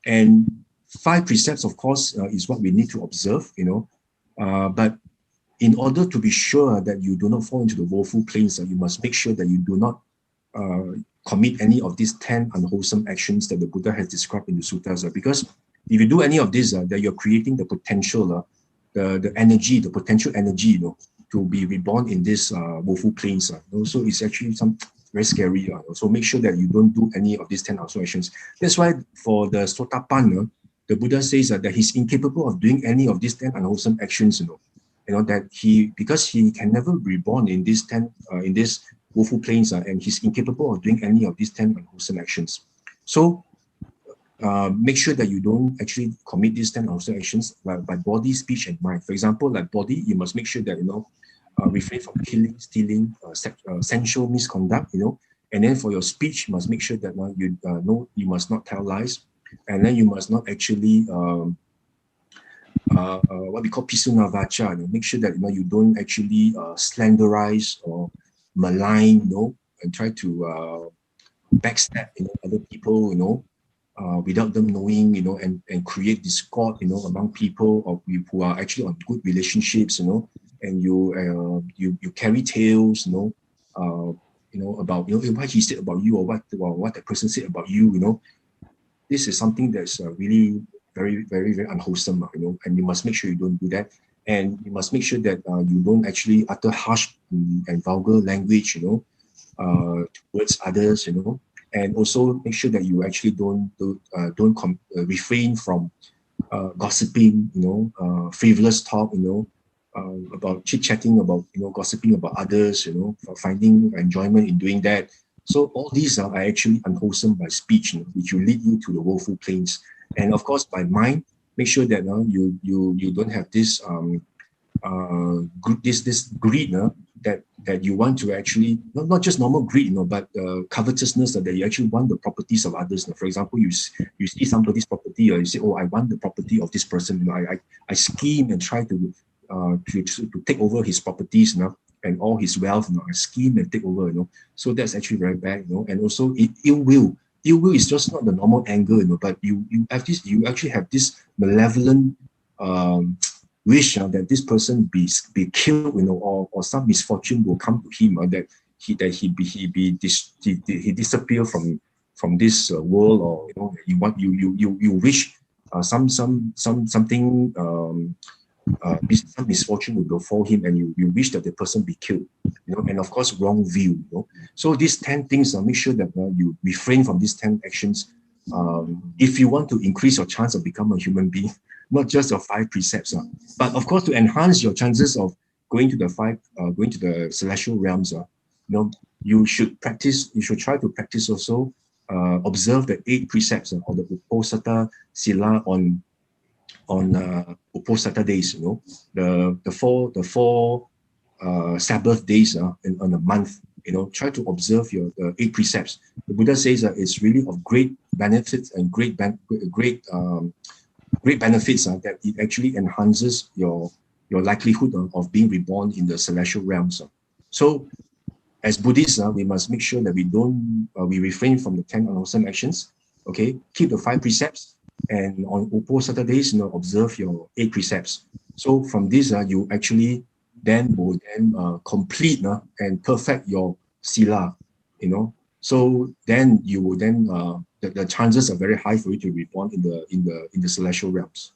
and 5 precepts, of course, is what we need to observe, you know, but in order to be sure that you do not fall into the woeful plains, you must make sure that you do not commit any of these 10 unwholesome actions that the Buddha has described in the suttas, because if you do any of this, that you're creating the potential, the energy, the potential energy, you know, to be reborn in this woeful plains. So it's actually very scary. So make sure that you don't do any of these 10 unwholesome actions. That's why for the Sotapan, the Buddha says that he's incapable of doing any of these 10 unwholesome actions, you know, that because he can never be reborn in these 10 in this woeful plains, and he's incapable of doing any of these 10 unwholesome actions. So make sure that you don't actually commit these 10 unwholesome actions by body, speech, and mind. For example, like body, you must make sure that, you know, refrain from killing, stealing, sensual misconduct, you know. And then for your speech, you must make sure that you must not tell lies, and then you must not actually what we call pisuna vacha. You know, make sure that, you know, you don't actually slanderize or malign, you know, and try to backstab, you know, other people, you know, without them knowing, you know, and create discord, you know, among people who are actually on good relationships, you know, and you carry tales, you know, about, you know, what he said about you, or what that person said about you, you know. This is something that's really very, very, very unwholesome, you know, and you must make sure you don't do that. And you must make sure that you don't actually utter harsh and vulgar language, you know, towards others, you know. And also make sure that you actually don't refrain from gossiping, you know, frivolous talk, you know, about chit-chatting, about, you know, gossiping about others, you know, for finding enjoyment in doing that. So all these are actually unwholesome by speech, you know, which will lead you to the woeful plains. And of course, by mind, make sure that you don't have this this greed that you want to actually not just normal greed, you know, but covetousness, that you actually want the properties of others. You know. For example, you see somebody's property, or you say, oh, I want the property of this person. You know, I scheme and try to take over his properties, you know, and all his wealth. You know, I scheme and take over. You know, so that's actually very bad. You know, and also ill will. Ill will is just not the normal anger, you know, but you actually have this malevolent wish that this person be killed, you know, or some misfortune will come to him, that he disappear from this world, or, you know, you wish something some misfortune will befall him, and you wish that the person be killed, you know, and of course wrong view, you know. So these 10 things, make sure that you refrain from these 10 actions if you want to increase your chance of becoming a human being, not just your 5 precepts, but of course to enhance your chances of going to the celestial realms. you should practice. You should try to practice also. Observe the 8 precepts or the Uposatha Sila on Uposatha days. The four Sabbath days on a month. Try to observe the 8 precepts. The Buddha says that it's really of great benefits and great benefits that it actually enhances your likelihood of being reborn in the celestial realms. So, as Buddhists, we must make sure that we refrain from the 10 unwholesome actions. Okay, keep the 5 precepts, and on Uposatha days, observe your 8 precepts. So from this, you actually will complete and perfect your sila. So then you will the chances are very high for you to be reborn in the celestial realms.